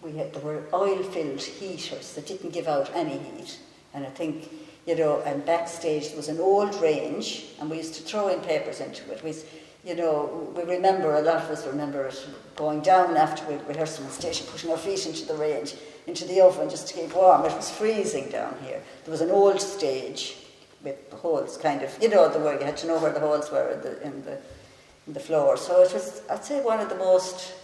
There were oil-filled heaters that didn't give out any heat. And I think, and backstage there was an old range, and we used to throw in papers into it. We remember, a lot of us remember it, going down after we'd rehearsed on stage and putting our feet into the range, into the oven just to keep warm. It was freezing down here. There was an old stage with the holes kind of, you had to know where the holes were in the floor. So it was, I'd say, one of the most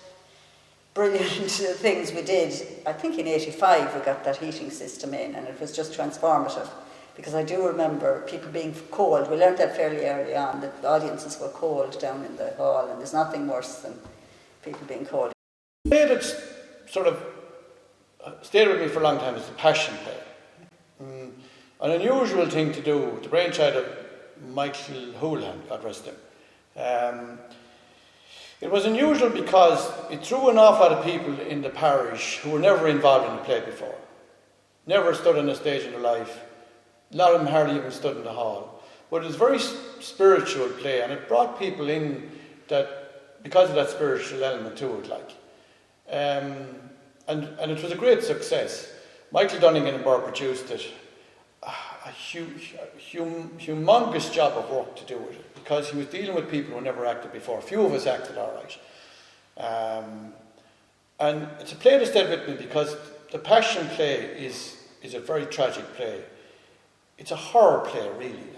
brilliant things we did. I think in 85 we got that heating system in, and it was just transformative, because I do remember people being cold. We learned that fairly early on, that the audiences were cold down in the hall, and there's nothing worse than people being cold. The play that's sort of stayed with me for a long time is the Passion Play. An unusual thing to do, the brainchild of Michael Houlihan, God rest him. It was unusual because it threw an awful lot of people in the parish who were never involved in a play before, never stood on a stage in their life. A lot of them hardly even stood in the hall. But it was a very spiritual play, and it brought people in that because of that spiritual element to it, and it was a great success. Michael Dunnigan and Burr produced it. A humongous job of work to do with it, because he was dealing with people who never acted before. A few of us acted all right. And it's a play that stayed with me because the Passion Play is a very tragic play. It's a horror play, really.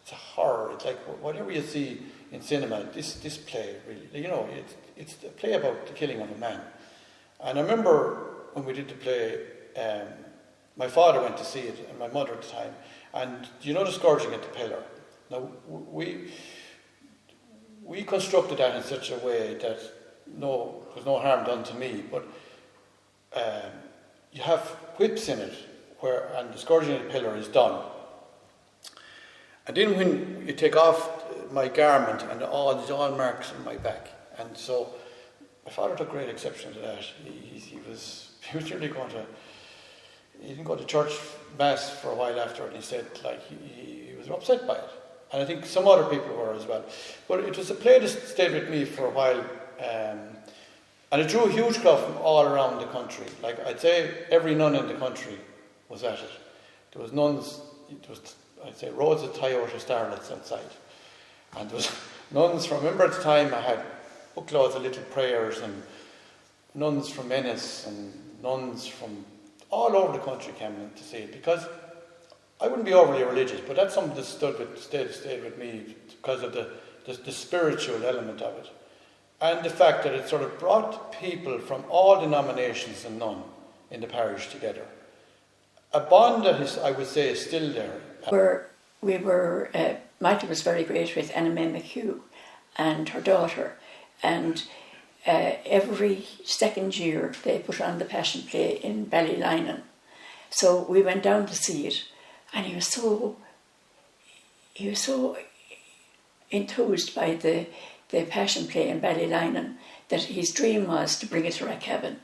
It's a horror. It's like whatever you see in cinema, this play, really. It's a play about the killing of a man. And I remember when we did the play, my father went to see it, and my mother at the time. And the scourging at the pillar? Now, we constructed that in such a way that there was no harm done to me, but you have whips in it, and the scourging at the pillar is done. And then when you take off my garment and all these all marks on my back. And so my father took great exception to that. He was really going to, he didn't go to church mass for a while after, and he said like he was upset by it. And I think some other people were as well. But it was a play that stayed with me for a while, and it drew a huge crowd from all around the country. Like I'd say every nun in the country was at it. There was nuns, it was, I'd say, rows of Toyota starlets outside. And there was nuns from, remember at the time I had bookloads of little prayers, and nuns from Ennis and nuns from all over the country came in to see it, because I wouldn't be overly religious, but that's something that stayed with me because of the spiritual element of it. And the fact that it sort of brought people from all denominations and none in the parish together. A bond that is, I would say, is still there. Michael was very great with Anna May McHugh and her daughter, and every second year they put on the Passion Play in Ballylinen. So we went down to see it, and he was so enthused by the Passion Play in Ballylinen that his dream was to bring it to Rathcabbin.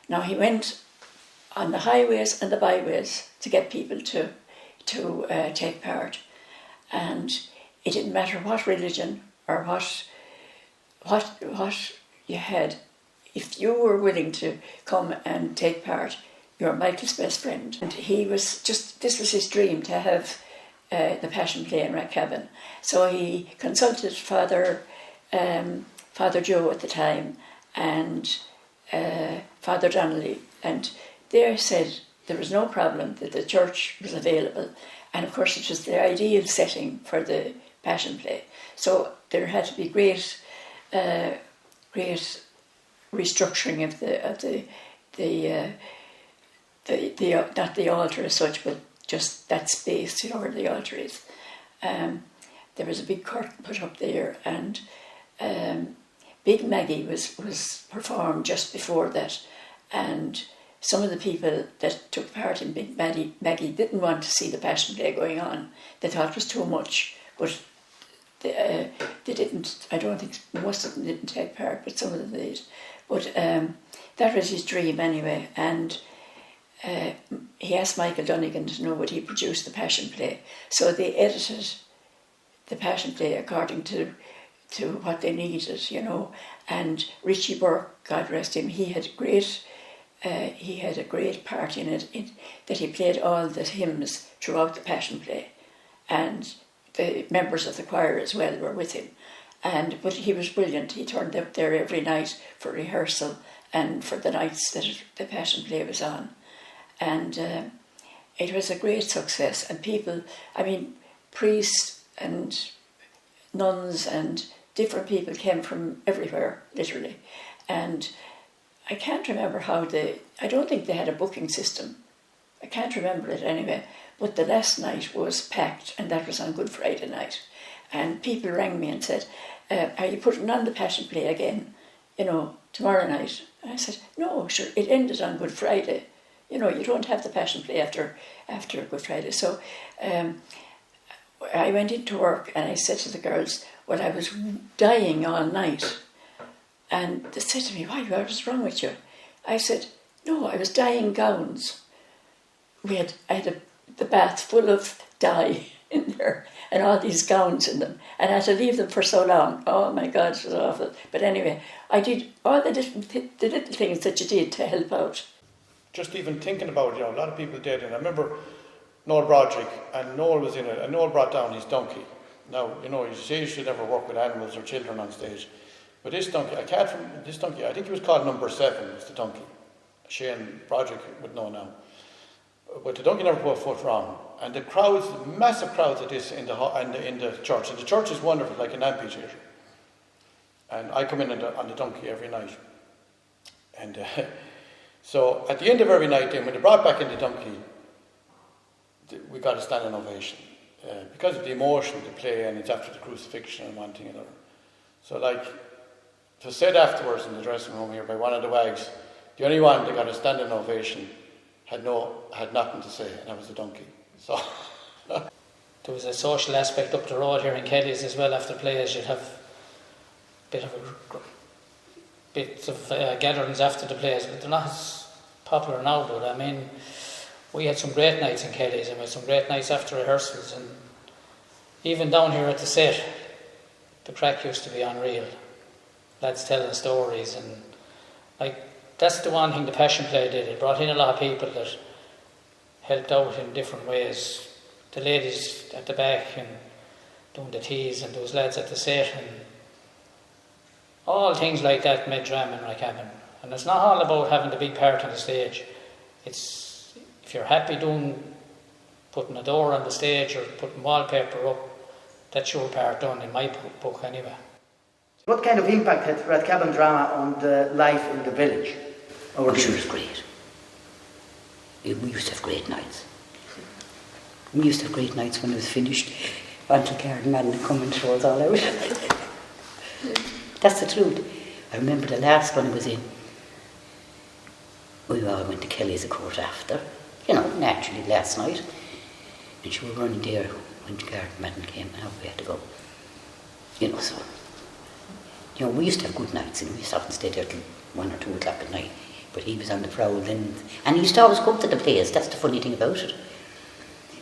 Now he went on the highways and the byways to get people to take part, and it didn't matter what religion or what you had. If you were willing to come and take part, you were Michael's best friend. And this was his dream, to have the Passion Play in Rathcabbin. So he consulted Father Joe at the time and Father Donnelly, and they said there was no problem, that the church was available, and of course it was the ideal setting for the Passion Play. So there had to be great restructuring of the not the altar as such, but just that space, where the altar is. There was a big curtain put up there, and Big Maggie was performed just before that, and some of the people that took part in Big Maggie didn't want to see the Passion Play going on. They thought it was too much, but they didn't. I don't think most of them didn't take part, but some of them did. But that was his dream anyway, and he asked Michael Dunnigan to know would he produce the Passion Play. So they edited the Passion Play according to what they needed, And Richie Burke, God rest him, he had a great part in it, that he played all the hymns throughout the Passion Play, and the members of the choir as well were with him. But he was brilliant. He turned up there every night for rehearsal and for the nights that the Passion Play was on. And it was a great success. And people, priests and nuns and different people came from everywhere, literally. And I can't remember I don't think they had a booking system. I can't remember it anyway. But the last night was packed, and that was on Good Friday night. And people rang me and said, are you putting on the Passion Play again, tomorrow night? And I said, no, sure, it ended on Good Friday. You don't have the Passion Play after Good Friday. So I went into work and I said to the girls, well, I was dying all night. And they said to me, why, what was wrong with you? I said, no, I was dyeing gowns. I had the bath full of dye in there and all these gowns in them, and I had to leave them for so long. Oh my God, it was awful. But anyway, I did all the little things that you did to help out. Just even thinking about it, a lot of people did, and I remember Noel Broderick, and Noel was in it, and Noel brought down his donkey. Now, you say you should never work with animals or children on stage, but this donkey, I think he was called number 7, was the donkey. Shane Broderick would know now. But the donkey never put a foot wrong. And the crowds, massive crowds of this in the church. And the church is wonderful, like an amphitheatre. And I come in on the donkey every night. And so at the end of every night, then, when they brought back in the donkey, we got a standing ovation. Because of the emotion of the play, and it's after the crucifixion and one thing and another. So it was said afterwards in the dressing room here by one of the wags, the only one that got a standing ovation had nothing to say, and that was the donkey. So there was a social aspect up the road here in Kelly's as well. After plays, you'd have bits of gatherings after the plays, but they're not as popular now. But I mean, we had some great nights in Kelly's, and we had some great nights after rehearsals, and even down here at the set, the crack used to be unreal. Lads telling stories, and like that's the one thing the Passion Play did. It brought in a lot of people that helped out in different ways. The ladies at the back and doing the teas, and those lads at the set, and all things like that made drama in Rathcabbin. And it's not all about having the big part on the stage. It's if you're happy putting a door on the stage or putting wallpaper up, that's your part done in my book anyway. What kind of impact had Rathcabbin drama on the life in the village? Oh, sure, it was great. We used to have great nights. We used to have great nights when it was finished. Until garden man would come and throw us all out. That's the truth. I remember the last one I was in. We all went to Kelly's a court after, naturally last night. And she was running there when the garden man came and we had to go. We used to have good nights, and we used to often stay there till 1 or 2 o'clock at night. But he was on the prowl then, and he used to always come to the plays. That's the funny thing about it.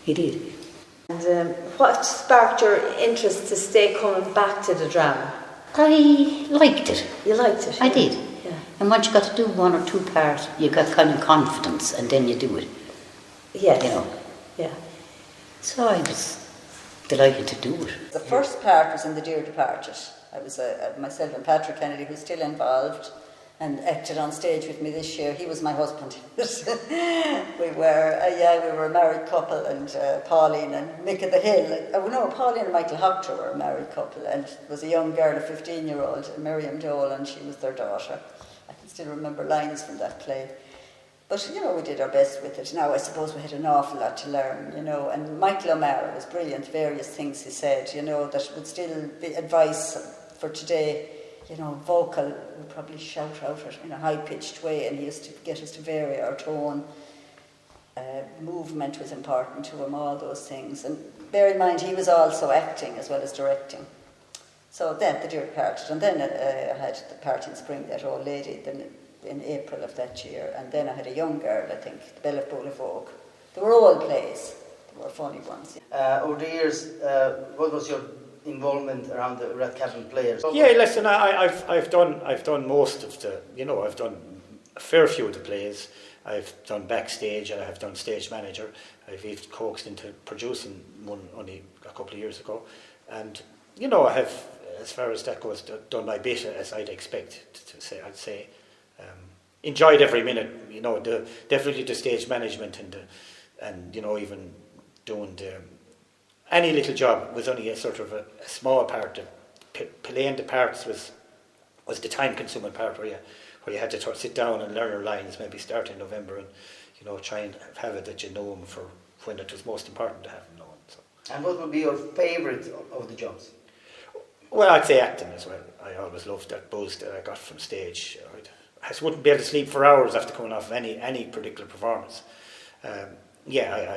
He did. And what sparked your interest to stay coming back to the drama? I liked it. You liked it? I did. Yeah. And once you got to do 1 or 2 parts, you got kind of confidence, and then you do it. Yes. Yeah. So I was delighted to do it. The first part was in The Dear Departed. I was myself and Patrick Kennedy, who's still involved and acted on stage with me this year. He was my husband. we were a married couple, and Pauline and Mick of the Hill. Pauline and Michael Hoctor were a married couple, and there was a young girl, a 15-year-old, Miriam Dole, and she was their daughter. I can still remember lines from that play. But, we did our best with it. Now, I suppose we had an awful lot to learn, and Michael O'Mara was brilliant, various things he said, that would still be advice for today. Vocal, we'd probably shout out in a high-pitched way, and he used to get us to vary our tone. Movement was important to him, all those things. And bear in mind, he was also acting as well as directing. So then, The Dear Departed, and then I had the part in Spring, that old lady, in April of that year, and then I had a young girl, I think, The Belle of Boulafolk. They were all plays. They were funny ones. Over the years, what was your involvement around the Rathcabbin players? Yeah, listen, I've done most of the, I've done a fair few of the plays. I've done backstage, and I have done stage manager. I've even coaxed into producing one only a couple of years ago, and I have, as far as that goes, done my bit as I'd expect to say. I'd say enjoyed every minute. Definitely the stage management and even doing any little job was only a sort of a small part. Playing the parts was the time-consuming part where you had to sit down and learn your lines, maybe start in November, and try and have it that you know them for when it was most important to have them known. So. And what would be your favourite of the jobs? Well, I'd say acting as well. I always loved that buzz that I got from stage. I just wouldn't be able to sleep for hours after coming off any particular performance. I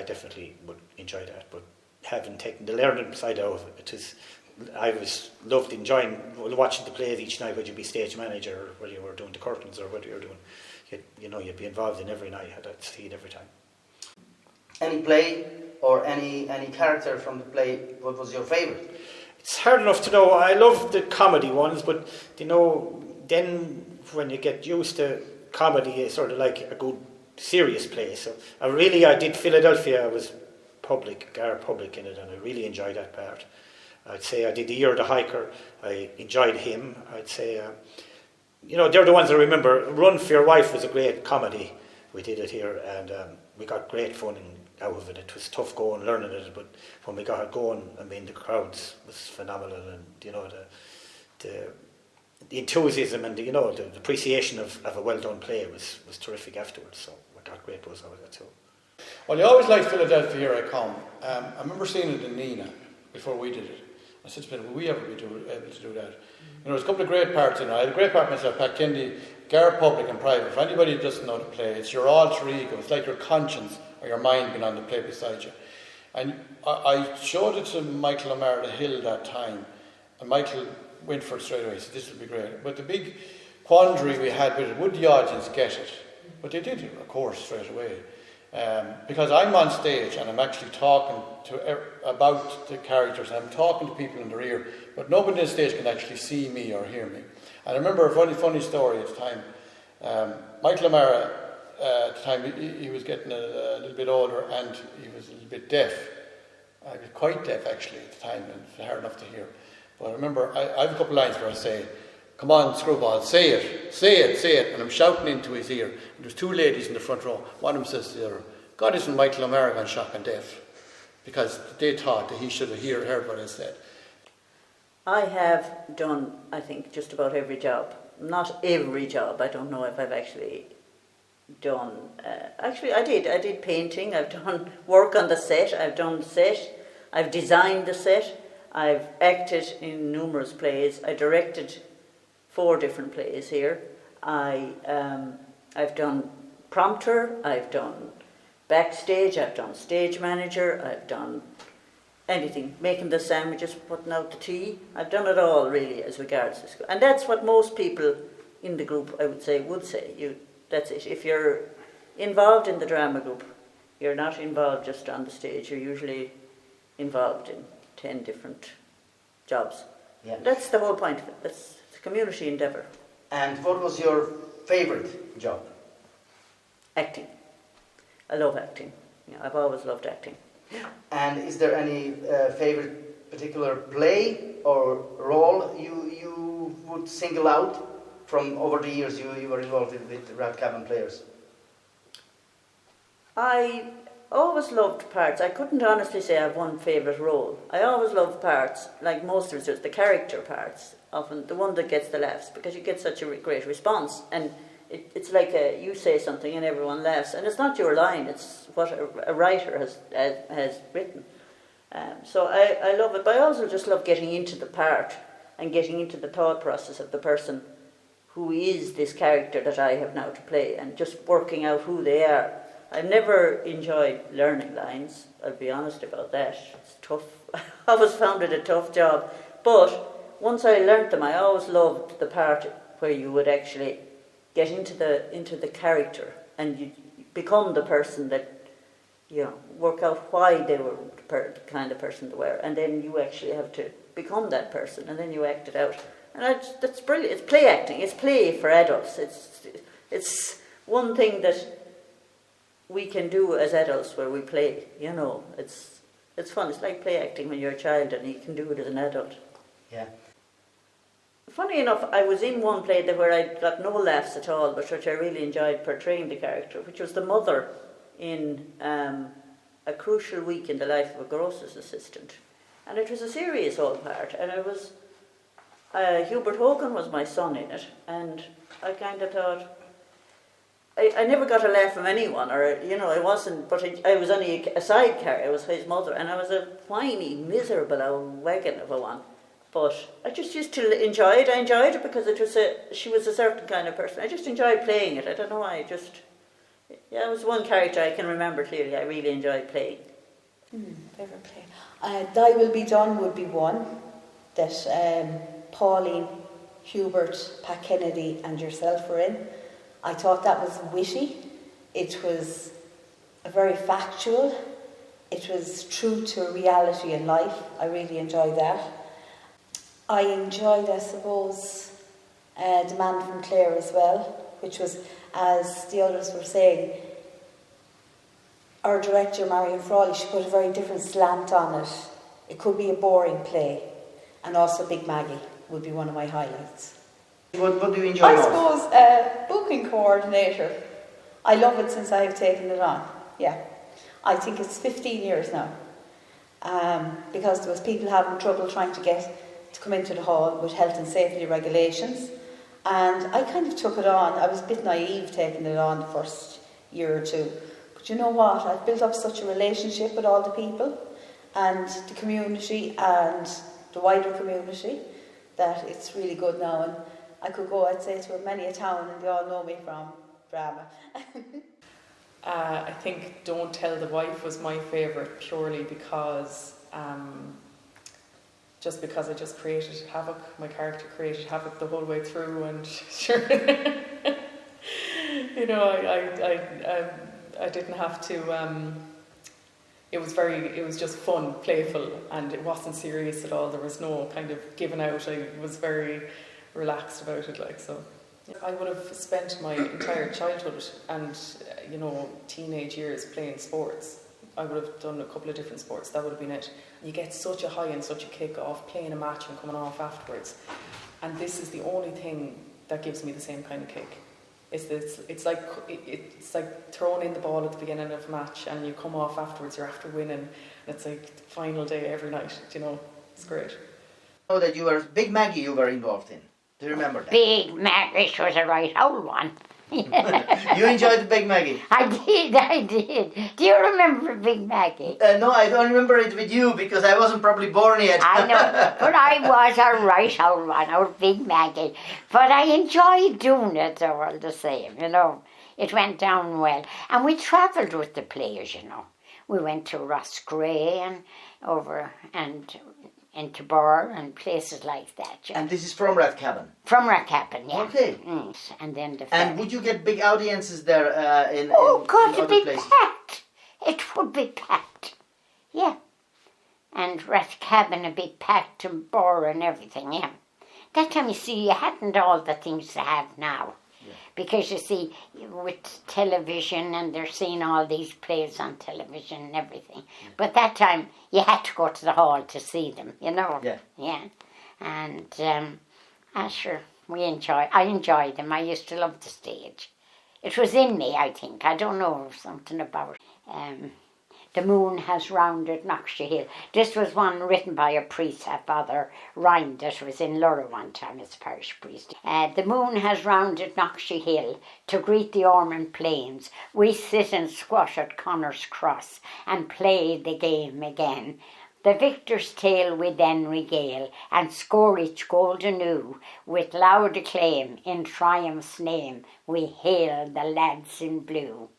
definitely would enjoy that, but having taken the learning side of it, I loved enjoying watching the plays each night, whether you be stage manager or whether you were doing the curtains or whether you were doing, you'd be involved in every night. I'd see it every time. Any play or any character from the play, what was your favourite? It's hard enough to know. I love the comedy ones, but then when you get used to comedy, it's sort of like a good serious play. So I did Philadelphia. I was public in it, and I really enjoyed that part. I'd say I did The Year of the Hiker. I enjoyed him. I'd say, they're the ones I remember. Run for Your Wife was a great comedy. We did it here, and we got great fun out of it. It was tough going, learning it, but when we got it going, the crowds was phenomenal, and the enthusiasm and the appreciation of a well done play was terrific afterwards. So we got great buzz out of it too. Well, you always liked Philadelphia, Here I Come. I remember seeing it in Nina before we did it. I said to them, will we ever be able to do that? There's a couple of great parts in it. I had a great part myself, Pat Kennedy, Garrett Public and Private. For anybody who doesn't know the play, it's your alter ego. It's like your conscience or your mind being on the play beside you. And I showed it to Michael O'Mara the Hill that time, and Michael went for it straight away. He said, this will be great. But the big quandary we had with it, would the audience get it? But they did, of course, straight away. Because I'm on stage and I'm actually talking about the characters, and I'm talking to people in their ear, but nobody on stage can actually see me or hear me. And I remember a funny story at the time. Michael O'Mara, at the time, he was getting a little bit older, and he was a little bit deaf. I was quite deaf, actually, at the time, and hard enough to hear. But I remember, I have a couple of lines where I say, come on, Screwball, say it, say it, say it. And I'm shouting into his ear. And there's two ladies in the front row. One of them says to the other, God, isn't Michael O'Mara gone shock and deaf? Because they thought that he should have heard what I said. I have done, I think, just about every job. Not every job. I don't know if I've actually done... actually, I did painting. I've done work on the set. I've done the set. I've designed the set. I've acted in numerous plays. I directed 4 different plays here. I've done prompter. I've done backstage. I've done stage manager. I've done anything, making the sandwiches, putting out the tea. I've done it all, really, as regards to school. And that's what most people in the group, I would say. That's it. If you're involved in the drama group, you're not involved just on the stage. You're usually involved in 10 different jobs. Yeah. That's the whole point of it. It's a community endeavour. And what was your favourite job? Acting. I love acting. I've always loved acting. And is there any favourite particular play or role you would single out from over the years you were involved with the Rathcabbin players? I always loved parts. I couldn't honestly say I have one favourite role. I always loved parts, like most of the character parts, often the one that gets the laughs, because you get such a great response. And it's like you say something and everyone laughs. And it's not your line, it's what a writer has written. So I love it, but I also just love getting into the part and getting into the thought process of the person who is this character that I have now to play, and just working out who they are. I've never enjoyed learning lines, I'll be honest about that. It's tough. I always found it a tough job. But once I learnt them, I always loved the part where you would actually get into the character and you become the person that, work out why they were the kind of person they were. And then you actually have to become that person, and then you act it out. And that's brilliant. It's play acting. It's play for adults. It's one thing that we can do as adults where we play. It's fun. It's like play acting when you're a child, and you can do it as an adult. Yeah. Funny enough, I was in one play where I got no laughs at all, but which I really enjoyed portraying the character, which was the mother in A Crucial Week in the Life of a Grocer's Assistant. And it was a serious old part, and it was... Hubert Hogan was my son in it, and I kind of thought, I never got a laugh from anyone, or I wasn't, but I was only a side character. I was his mother, and I was a whiny, miserable old wagon of a one. But I just used to enjoy it. I enjoyed it because she was a certain kind of person. I just enjoyed playing it. I don't know why. It was one character I can remember clearly. I really enjoyed playing. Favourite play. Thy Will Be Done would be one that Pauline, Hubert, Pat Kennedy and yourself were in. I thought that was witty. It was very factual. It was true to reality in life. I really enjoyed that. I enjoyed, I suppose, The Man from Clare as well, which was, as the others were saying, our director, Marion Frawley, she put a very different slant on it. It could be a boring play. And also Big Maggie would be one of my highlights. What do you enjoy I most? suppose booking coordinator. I love it since I have taken it on. Yeah. I think it's 15 years now. Because there was people having trouble trying to come into the hall with health and safety regulations. And I kind of took it on. I was a bit naive taking it on the first year or two. But you know what? I've built up such a relationship with all the people and the community and the wider community that it's really good now. And I could go, I'd say, to many a town and they all know me from drama. I think Don't Tell the Wife was my favourite purely because just because I just created havoc. My character created havoc the whole way through, and sure, you know, I didn't have to. It was just fun, playful, and it wasn't serious at all. There was no kind of giving out. I was very relaxed about it, like so. I would have spent my entire childhood and teenage years playing sports. I would have done a couple of different sports. That would have been it. You get such a high and such a kick off playing a match and coming off afterwards. And this is the only thing that gives me the same kind of kick. It's like throwing in the ball at the beginning of a match and you come off afterwards. You're after winning. And it's like the final day every night. It's great. I know that Big Maggie you were involved in. Do you remember that? Big Maggie was a right old one. You enjoyed the Big Maggie? I did. Do you remember Big Maggie? No, I don't remember it with you because I wasn't probably born yet. I know, but I was a right old one, old Big Maggie. But I enjoyed doing it though, all the same, It went down well. And we travelled with the players, We went to Roscrea and over and into Burr and places like that. And this is from Rathcabbin? From Rathcabbin, yeah. Okay. And then and would you get big audiences there in it'd be places? packed. It would be packed. Yeah. And Rathcabbin would be packed and Burr and everything, yeah. That time, you see, you hadn't all the things to have now. Yeah. Because, you see, with television and they're seeing all these plays on television and everything. Yeah. But that time, you had to go to the hall to see them, Yeah. Yeah. And, I enjoyed them. I used to love the stage. It was in me, I think. I don't know, something about The Moon Has Rounded Knockshire Hill. This was one written by a priest, Father Ryan, that was in Lurra one time as parish priest. The moon has rounded Knockshire Hill to greet the Ormond Plains. We sit and squat at Connor's Cross and play the game again. The victor's tale we then regale and score each goal anew. With loud acclaim in triumph's name we hail the lads in blue.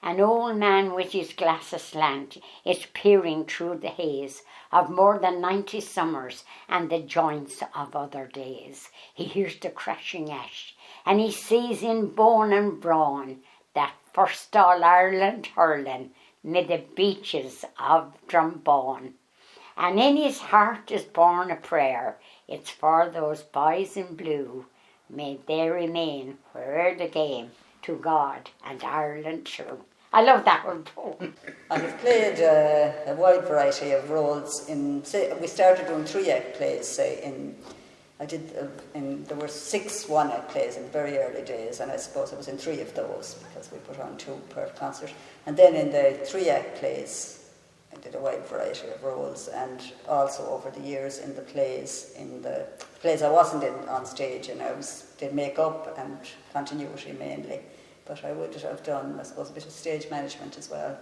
An old man with his glass aslant is peering through the haze of more than 90 summers and the joints of other days. He hears the crashing ash and he sees in bone and brawn that first All-Ireland hurling mid the beaches of Drumbawn. And in his heart is born a prayer. It's for those boys in blue. May they remain where'er the game to God and Ireland true. I love that one poem. I've played a wide variety of roles we started doing 3-act plays, there were 6 1-act plays in the very early days, and I suppose I was in 3 of those because we put on 2 per concert. And then in the 3-act plays, I did a wide variety of roles, and also over the years in the plays I wasn't in on stage, and I did makeup and continuity mainly. But I would have done, I suppose, a bit of stage management as well.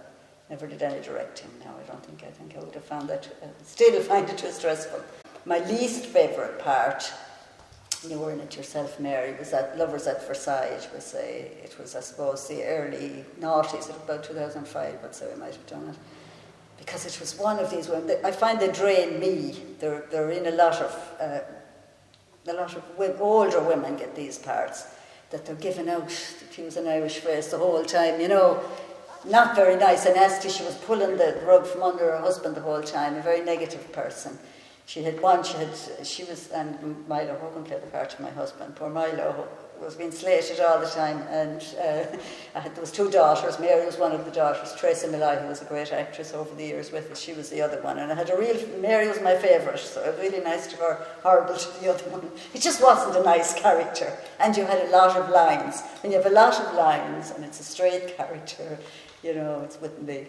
Never did any directing. No, I think I would have found that, still find it too stressful. My least favourite part, you were in it yourself, Mary, was that Lovers at Versailles. It was, I suppose, the early noughties, about 2005, I'd say we might have done it. Because it was one of these women, I find they drain me. They're in a lot of older women get these parts. That they're giving out, to use an Irish phrase, the whole time, not very nice and nasty. She was pulling the rug from under her husband the whole time, a very negative person. And Milo Hogan played the part of my husband. Poor Milo was being slated all the time, and there was 2 daughters. Mary was one of the daughters. Tracy Millay, who was a great actress over the years with us, she was the other one. And Mary was my favourite, so it was really nice to her, horrible to the other one. It just wasn't a nice character. And you had a lot of lines. When you have a lot of lines, and it's a straight character, it wouldn't be,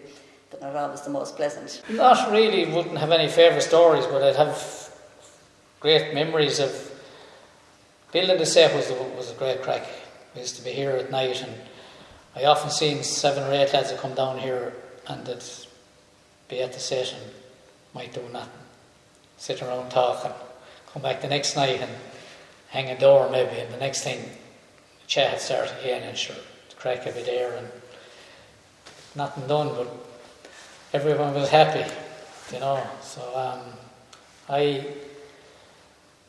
they're not always the most pleasant. Not really, wouldn't have any favourite stories, but I'd have great memories of building the set was a great crack. We used to be here at night, and I often seen 7 or 8 lads that come down here and they'd be at the set and might do nothing, sit around talking, come back the next night and hang a door maybe, and the next thing the chat had started again, and sure, the crack would be there, and nothing done, but everyone was happy, you know. So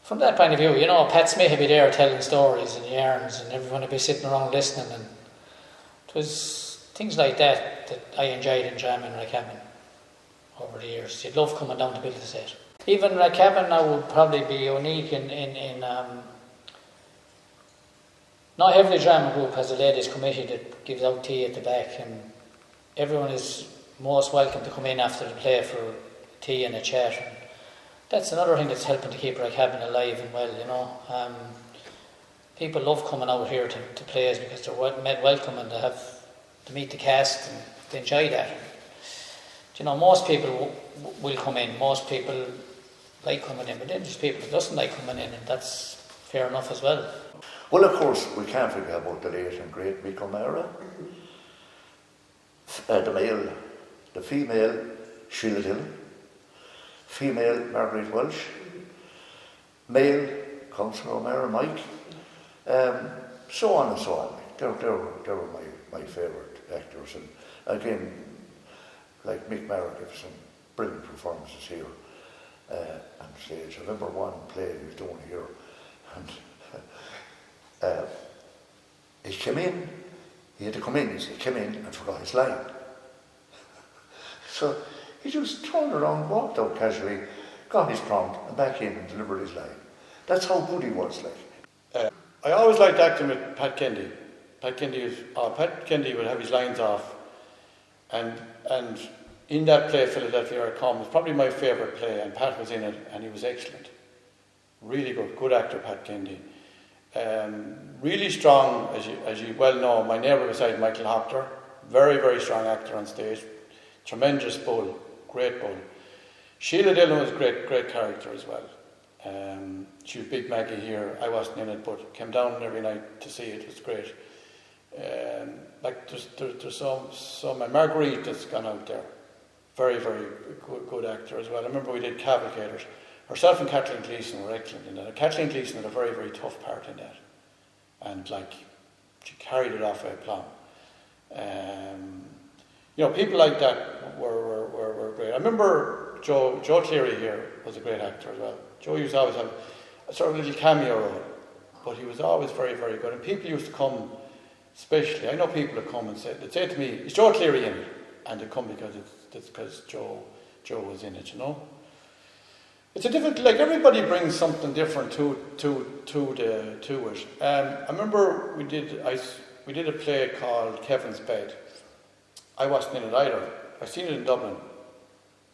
from that point of view, you know, Pat Smith would be there telling stories and yarns, and everyone would be sitting around listening, and it was things like that that I enjoyed in jamming Rathcabbin over the years. You'd love coming down to build the set. Even Rathcabbin now would probably be unique in not every drama group has a ladies committee that gives out tea at the back, and everyone is most welcome to come in after the play for tea and a chat. And that's another thing that's helping to keep Rathcabbin alive and well, you know. People love coming out here to plays because they're made welcome and they have to meet the cast and they enjoy that. You know, most people will come in, most people like coming in, but then there's people that doesn't like coming in, and that's fair enough as well. Well, of course, we can't forget about the late and great Mick O'Mara. The male, the female, Sheila Dillon. Female, Margaret Welsh. Male, Councillor O'Mara, Mike. So on and so on. They were my favourite actors. And again, like Mick Mara gave some brilliant performances here on stage. I remember one play he was doing here, and he came in, he had to come in, he came in and forgot his line. So he just turned around, walked out casually, got his prompt, and back in and delivered his line. That's how good he was, like. I always liked acting with Pat Kennedy. Pat Kennedy would have his lines off, and in that play, Philadelphia I Come, was probably my favourite play, and Pat was in it, and he was excellent. Really good actor, Pat Kennedy. Really strong, as you well know, my neighbour beside Michael Hopter, very, very strong actor on stage, tremendous bull, great bull. Sheila Dillon was a great character as well. She was Big Maggie here. I wasn't in it, but came down every night to see it. It was great. Like there's some Marguerite that's gone out there. Very, very good actor as well. I remember we did Cavalcaders. Herself and Kathleen Gleeson were excellent in that. Kathleen Gleeson had a very, very tough part in that, and like she carried it off a plum. You know, people like that were great. I remember Joe Cleary here was a great actor as well. Joe used to always have a sort of little cameo role, but he was always very, very good. And people used to come, especially, I know people that come and they'd say to me, "Is Joe Cleary in it?" And they come because Joe was in it, you know. It's a different, like everybody brings something different to it. I remember we did a play called Kevin's Bed. I wasn't in it either. I seen it in Dublin.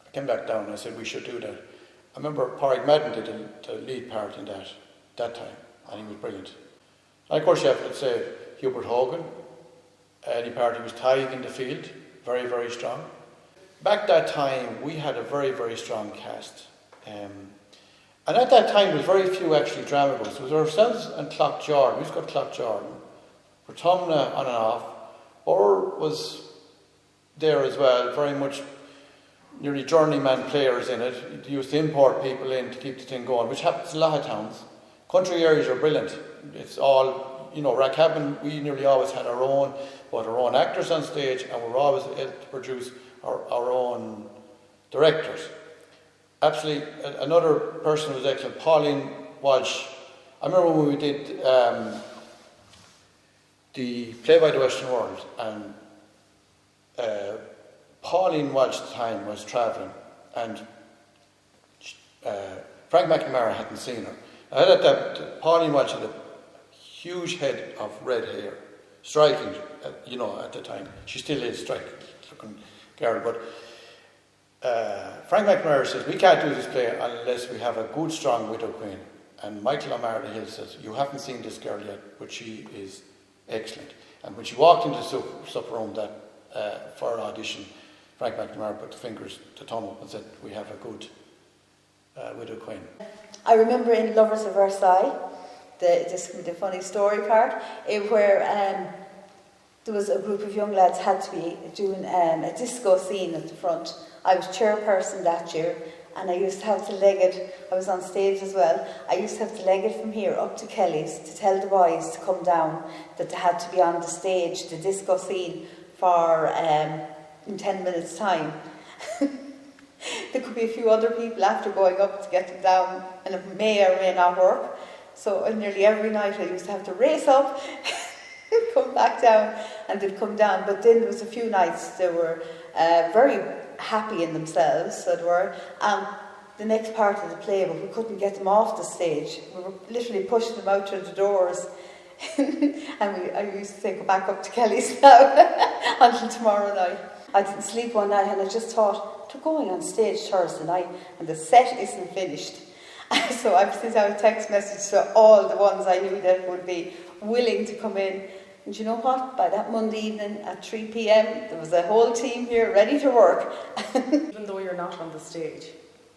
I came back down and I said we should do that. I remember Pádraig Madden did the lead part in that time, and he was brilliant. And of course you have to say Hubert Hogan. Any part he was tying in the field, very, very strong. Back that time we had a very, very strong cast. And at that time there was very few actually drama groups. It was ourselves and Clock Jordan. We used to go to Clock Jordan. Vertumna on and off. Or was there as well, very much nearly journeyman players in it. They used to import people in to keep the thing going, which happens in a lot of towns. Country areas are brilliant. It's all, you know, Rathcabbin, we nearly always had our own actors on stage, and we were always able to produce our own directors. Absolutely, another person who was excellent, Pauline Walsh. I remember when we did the Play by the Western World, and Pauline Walsh at the time was travelling, and Frank McNamara hadn't seen her. Pauline Walsh had a huge head of red hair, striking, you know, at the time. She still is striking looking girl, but Frank McNamara says, we can't do this play unless we have a good, strong widow queen. And Michael O'Mara Hill says, you haven't seen this girl yet, but she is excellent. And when she walked into the supper room for an audition, Frank McNamara put the thumb up and said, we have a good widow queen. I remember in Lovers of Versailles, the funny story part, where there was a group of young lads had to be doing a disco scene at the front. I was chairperson that year, and I used to have to leg it. I was on stage as well. I used to have to leg it from here up to Kelly's to tell the boys to come down, that they had to be on the stage, the disco scene, for in 10 minutes' time. There could be a few other people after going up to get them down, and it may or may not work. So nearly every night I used to have to race up, come back down, and they'd come down. But then there was a few nights they were very happy in themselves, so they were. The next part of the play, but we couldn't get them off the stage. We were literally pushing them out through the doors. And I used to say, go back up to Kelly's now until tomorrow night. I didn't sleep one night, and I just thought, they're going on stage Thursday night and the set isn't finished. So I've sent out a text message to all the ones I knew that would be willing to come in. And you know what? By that Monday evening at 3 p.m, there was a whole team here ready to work. Even though you're not on the stage,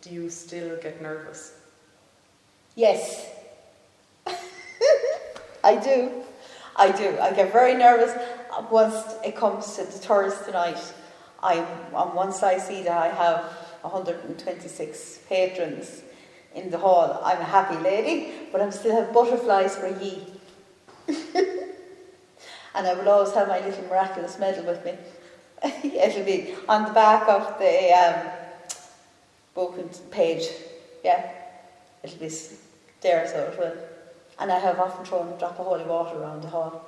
do you still get nervous? Yes. I do. I get very nervous once it comes to the Thursday night. On one side see that I have 126 patrons in the hall. I'm a happy lady, but I still have butterflies for ye. And I will always have my little miraculous medal with me. It'll be on the back of the book and page. Yeah, it'll be there, so it will. And I have often thrown a drop of holy water around the hall.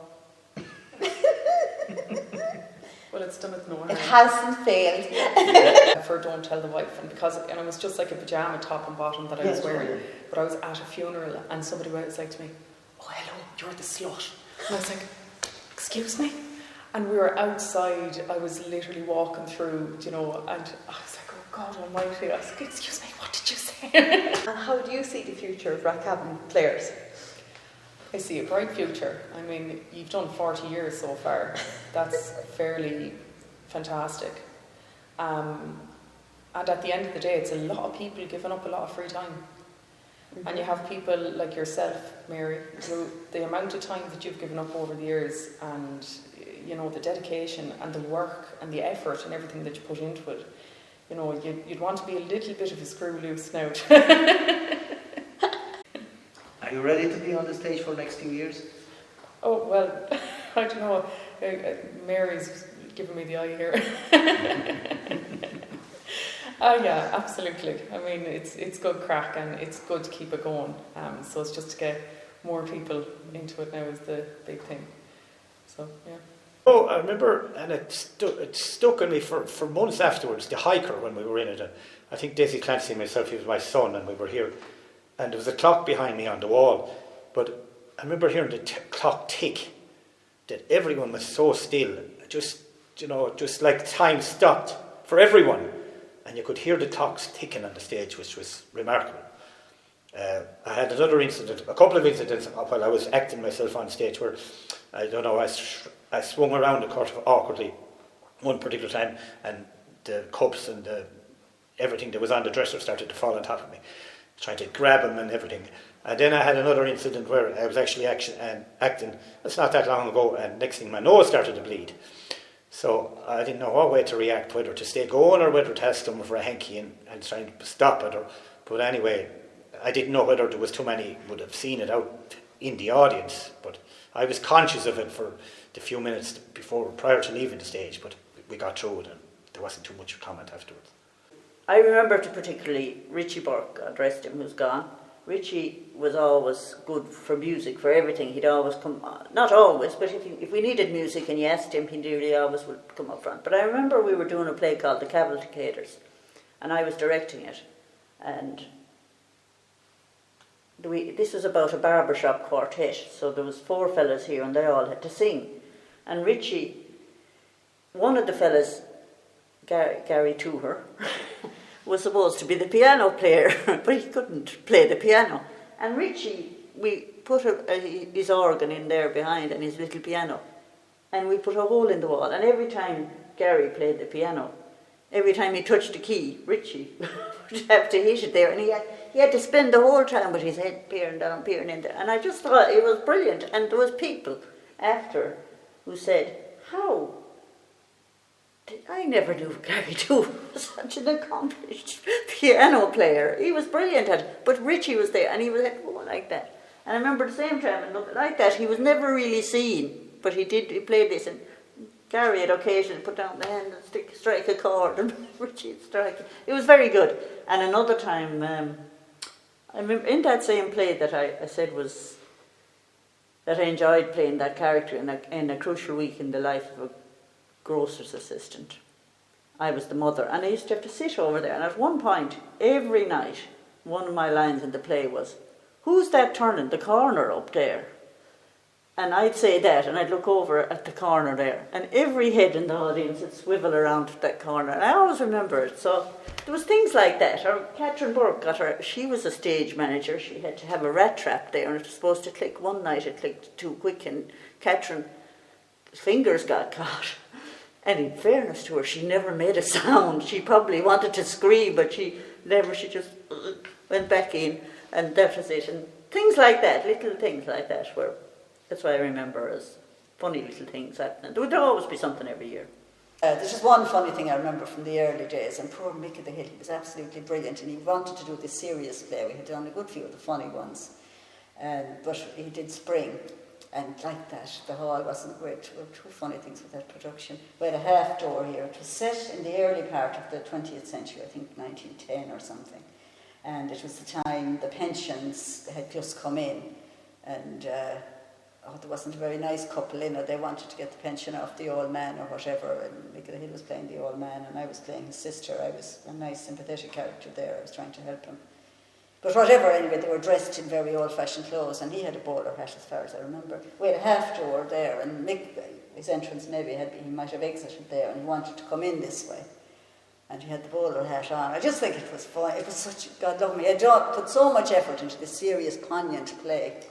Well, it's done it no harm. It hasn't failed. For don't tell the wife, and it was just like a pyjama top and bottom that I was wearing. But I was at a funeral, and somebody was like to me, "Oh, hello, you're the slut." And I was like, "Excuse me?" And we were outside. I was literally walking through, and I was like, "Oh God Almighty!" I was like, "Excuse me, what did you say?" And how do you see the future of Rathcabbin players? I see a bright future. I mean, you've done 40 years so far. That's fairly fantastic. And at the end of the day, it's a lot of people giving up a lot of free time. Mm-hmm. And you have people like yourself, Mary, who the amount of time that you've given up over the years, and the dedication and the work and the effort and everything that you put into it, you'd want to be a little bit of a screw loose now. Are you ready to be on the stage for the next 2 years? Oh, well, I don't know. Mary's giving me the eye here. Yeah, absolutely. I mean, it's good crack, and it's good to keep it going. So it's just to get more people into it now is the big thing. So, yeah. Oh, I remember, and it stuck in me for months afterwards, the hiker when we were in it. And I think Daisy Clancy and myself, he was my son, and we were here. And there was a clock behind me on the wall. But I remember hearing the clock tick, that everyone was so still. Just like time stopped for everyone. And you could hear the clocks ticking on the stage, which was remarkable. I had another incident, a couple of incidents while I was acting myself on stage where, I swung around the court awkwardly one particular time, and the cups and everything that was on the dresser started to fall on top of me, trying to grab them and everything. And then I had another incident where I was actually acting, it's not that long ago, and next thing my nose started to bleed. So I didn't know what way to react, whether to stay going or whether to ask someone for a hanky and try and stop it. But anyway, I didn't know whether there was too many would have seen it out in the audience. But I was conscious of it for the few minutes prior to leaving the stage, but we got through it and there wasn't too much comment afterwards. I remember particularly Richie Burke, God rest him, who's gone. Richie was always good for music, for everything. He'd always come, not always, but if we needed music and you asked him, he nearly always would come up front. But I remember we were doing a play called The Cavalcaders, and I was directing it. And this was about a barbershop quartet, so there was 4 fellas here and they all had to sing. And Richie, one of the fellas, Gary Tuher, was supposed to be the piano player, but he couldn't play the piano. And Richie, we put his organ in there behind and his little piano, and we put a hole in the wall. And every time Gary played the piano, every time he touched the key, Richie would have to hit it there, and he had to spend the whole time with his head peering down, peering in there. And I just thought it was brilliant. And there was people after who said, "How? I never knew Gary Tuher was such an accomplished piano player. He was brilliant at it." But Richie was there, and he was like that. And I remember the same time, like that, he was never really seen, but he played this, and Gary had occasionally put down the hand and strike a chord, and Richie'd strike it. It was very good. And another time, I remember in that same play that I said was that I enjoyed playing that character in a crucial week in the life of a grocer's assistant. I was the mother, and I used to have to sit over there. And at one point, every night, one of my lines in the play was, "Who's that turning the corner up there?" And I'd say that, and I'd look over at the corner there, and every head in the audience would swivel around that corner. And I always remember it. So there was things like that. Or Catherine Burke she was a stage manager. She had to have a rat trap there, and it was supposed to click. One night it clicked too quick, and Catherine's fingers got caught. And in fairness to her, she never made a sound. She probably wanted to scream, but she just went back in, and that was it. And things like that, little things like that, that's why I remember as funny little things happening. There would always be something every year. There's just one funny thing I remember from the early days, and poor Mickey the Hill, he was absolutely brilliant, and he wanted to do this serious play. We had done a good few of the funny ones, but he did Spring, and like that, the hall wasn't great. There were two funny things with that production. We had a half door here. It was set in the early part of the 20th century, I think 1910 or something, and it was the time the pensions had just come in, and there wasn't a very nice couple in it. They wanted to get the pension off the old man or whatever, and Mickey the Hill was playing the old man, and I was playing his sister. I was a nice, sympathetic character there. I was trying to help him. But whatever, anyway, they were dressed in very old-fashioned clothes, and he had a bowler hat, as far as I remember. We had a half door there, and Mick, his entrance maybe he might have exited there, and he wanted to come in this way. And he had the bowler hat on. I just think it was fun. It was such, God love me, I put so much effort into this serious, poignant play.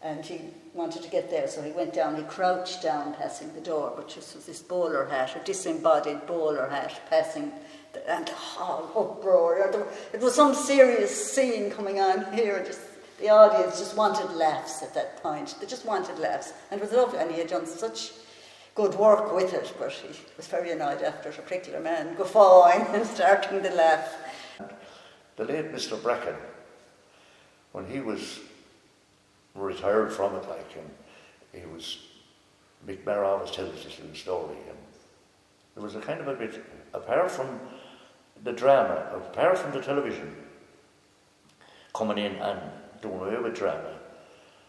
And he wanted to get there, so he went down, he crouched down passing the door, but just was this bowler hat, a disembodied bowler hat passing, and the hall uproar. It was some serious scene coming on here, and just the audience just wanted laughs at that point. They just wanted laughs, and it was lovely, and he had done such good work with it, but he was very annoyed after a particular man guffawing and starting to laugh. The late Mr. Bracken, when he was retired from it, Mick Maher always tells this little story, and there was a kind of a bit, apart from the drama, apart from the television coming in and doing away with drama,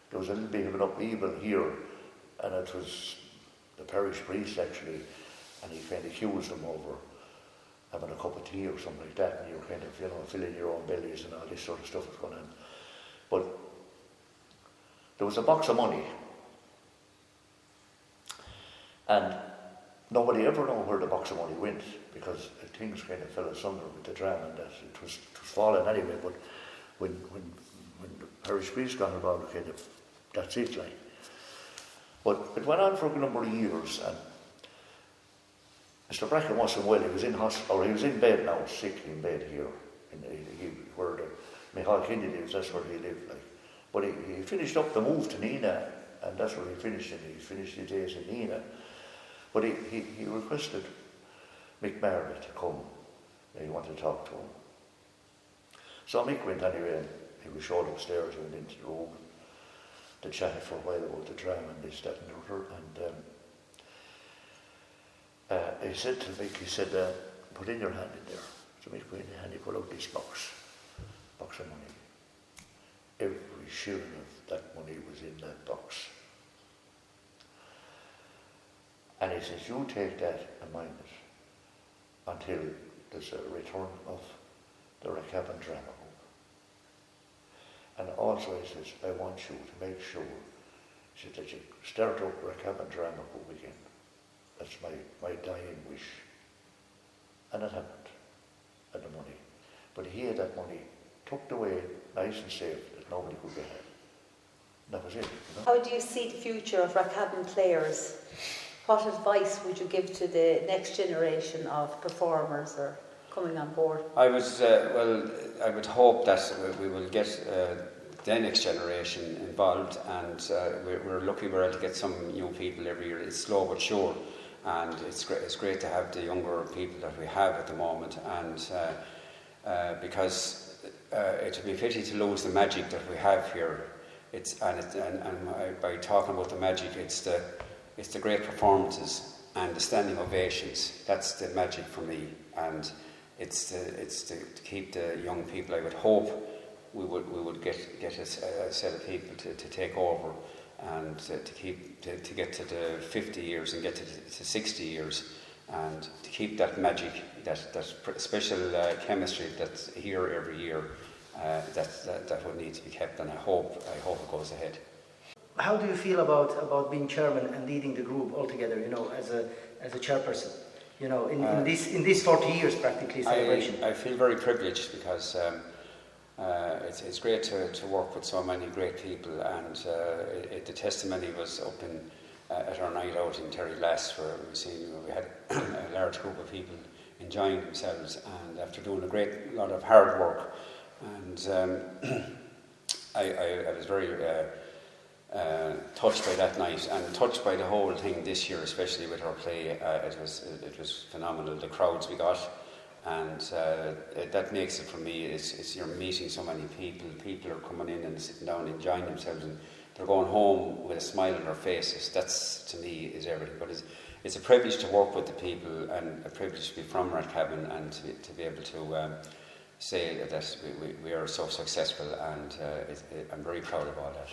there was a little bit of an upheaval here, and it was the parish priest actually, and he kind of accused them over having a cup of tea or something like that, and you were kind of, filling your own bellies and all this sort of stuff was going on. But there was a box of money, and nobody ever knew where the box of money went, because things kind of fell asunder with the drama, and that it was falling anyway. But when the parish priest got involved, kind of, that's it, like. But it went on for a number of years, and Mr. Bracken wasn't well. He was in hospital, or he was in bed now, sick in bed here, where the Michael Kennedy lives. That's where he lived, like. But he finished up the move to Nina, and that's where he finished it. He finished his days in Nina. But he requested Mick Maher to come. He wanted to talk to him. So Mick went anyway, and he was showed upstairs, he went into the room. They chatted for a while about the drama and this, that, and the other. And he said to Mick, put in your hand in there. So Mick put in his hand, he pulled out this box of money. Every shilling of that money was in that box. And he says, you take that and mind it until there's a return of the Rathcabbin drama group. And also he says, I want you to make sure, he said, that you start up Rathcabbin drama group again. That's my dying wish. And it happened, and the money. But he had that money tucked away, nice and safe, that nobody could get at. That was it. How do you see the future of Rathcabbin players? What advice would you give to the next generation of performers or coming on board? I would hope that we will get the next generation involved, and we're lucky we're able to get some young people every year. It's slow but sure, and it's great to have the younger people that we have at the moment, and because it would be a pity to lose the magic that we have here. By talking about the magic, it's the great performances and the standing ovations. That's the magic for me, and it's to keep the young people. I would hope we would get a set of people to take over, and to get to the 50 years and get to 60 years, and to keep that magic, that special chemistry that's here every year. That would need to be kept, and I hope it goes ahead. How do you feel about being chairman and leading the group altogether? You know, as a chairperson, you know, in these 40 years practically celebration. I feel very privileged because it's great to work with so many great people, and the testimony was up at our night out in Terry Lass, where we had a large group of people enjoying themselves, and after doing a lot of hard work, and I was very touched by that night, and touched by the whole thing this year, especially with our play. It was phenomenal. The crowds we got, and that makes it for me. Is you're meeting so many people. People are coming in and sitting down, enjoying themselves, and they're going home with a smile on their faces. That's, to me, is everything. But it's a privilege to work with the people, and a privilege to be from Rathcabbin, and to be able to say that we are so successful, and I'm very proud of all that.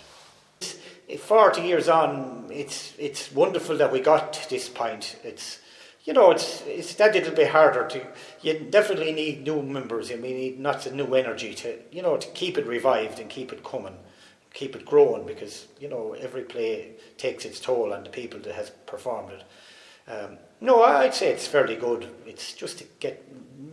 40 years on, it's wonderful that we got to this point. It's that little bit harder to. You definitely need new members. I mean, need lots of new energy to keep it revived and keep it coming, keep it growing, because every play takes its toll on the people that has performed it. No, I'd say it's fairly good. It's just to get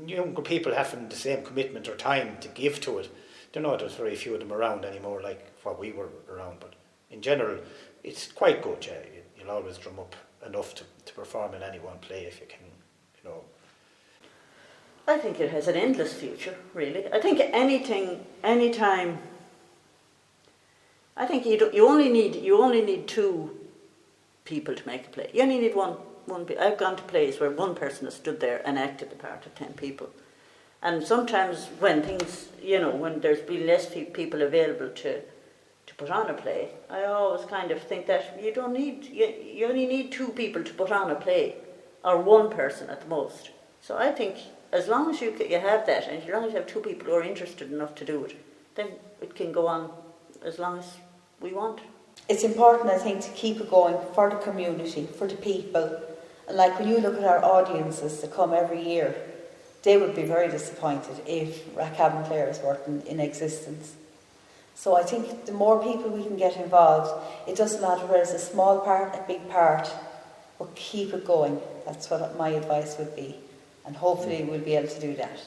younger people having the same commitment or time to give to it. There's very few of them around anymore, like what we were around, but in general, it's quite good. Yeah, you'll always drum up enough to perform in any one play if you can, I think it has an endless future, really. I think anytime. I think you only need two people to make a play. You only need one. I've gone to plays where one person has stood there and acted the part of 10 people. And sometimes when things, when there's been less people available to put on a play, I always kind of think that you only need two people to put on a play, or one person at the most. So I think as long as you have that, and as long as you have two people who are interested enough to do it, then it can go on as long as we want. It's important, I think, to keep it going for the community, for the people. And like when you look at our audiences that come every year, they would be very disappointed if Rathcabbin players weren't in existence. So I think the more people we can get involved, it doesn't matter whether it's a small part, a big part, but keep it going. That's what my advice would be. And hopefully we'll be able to do that.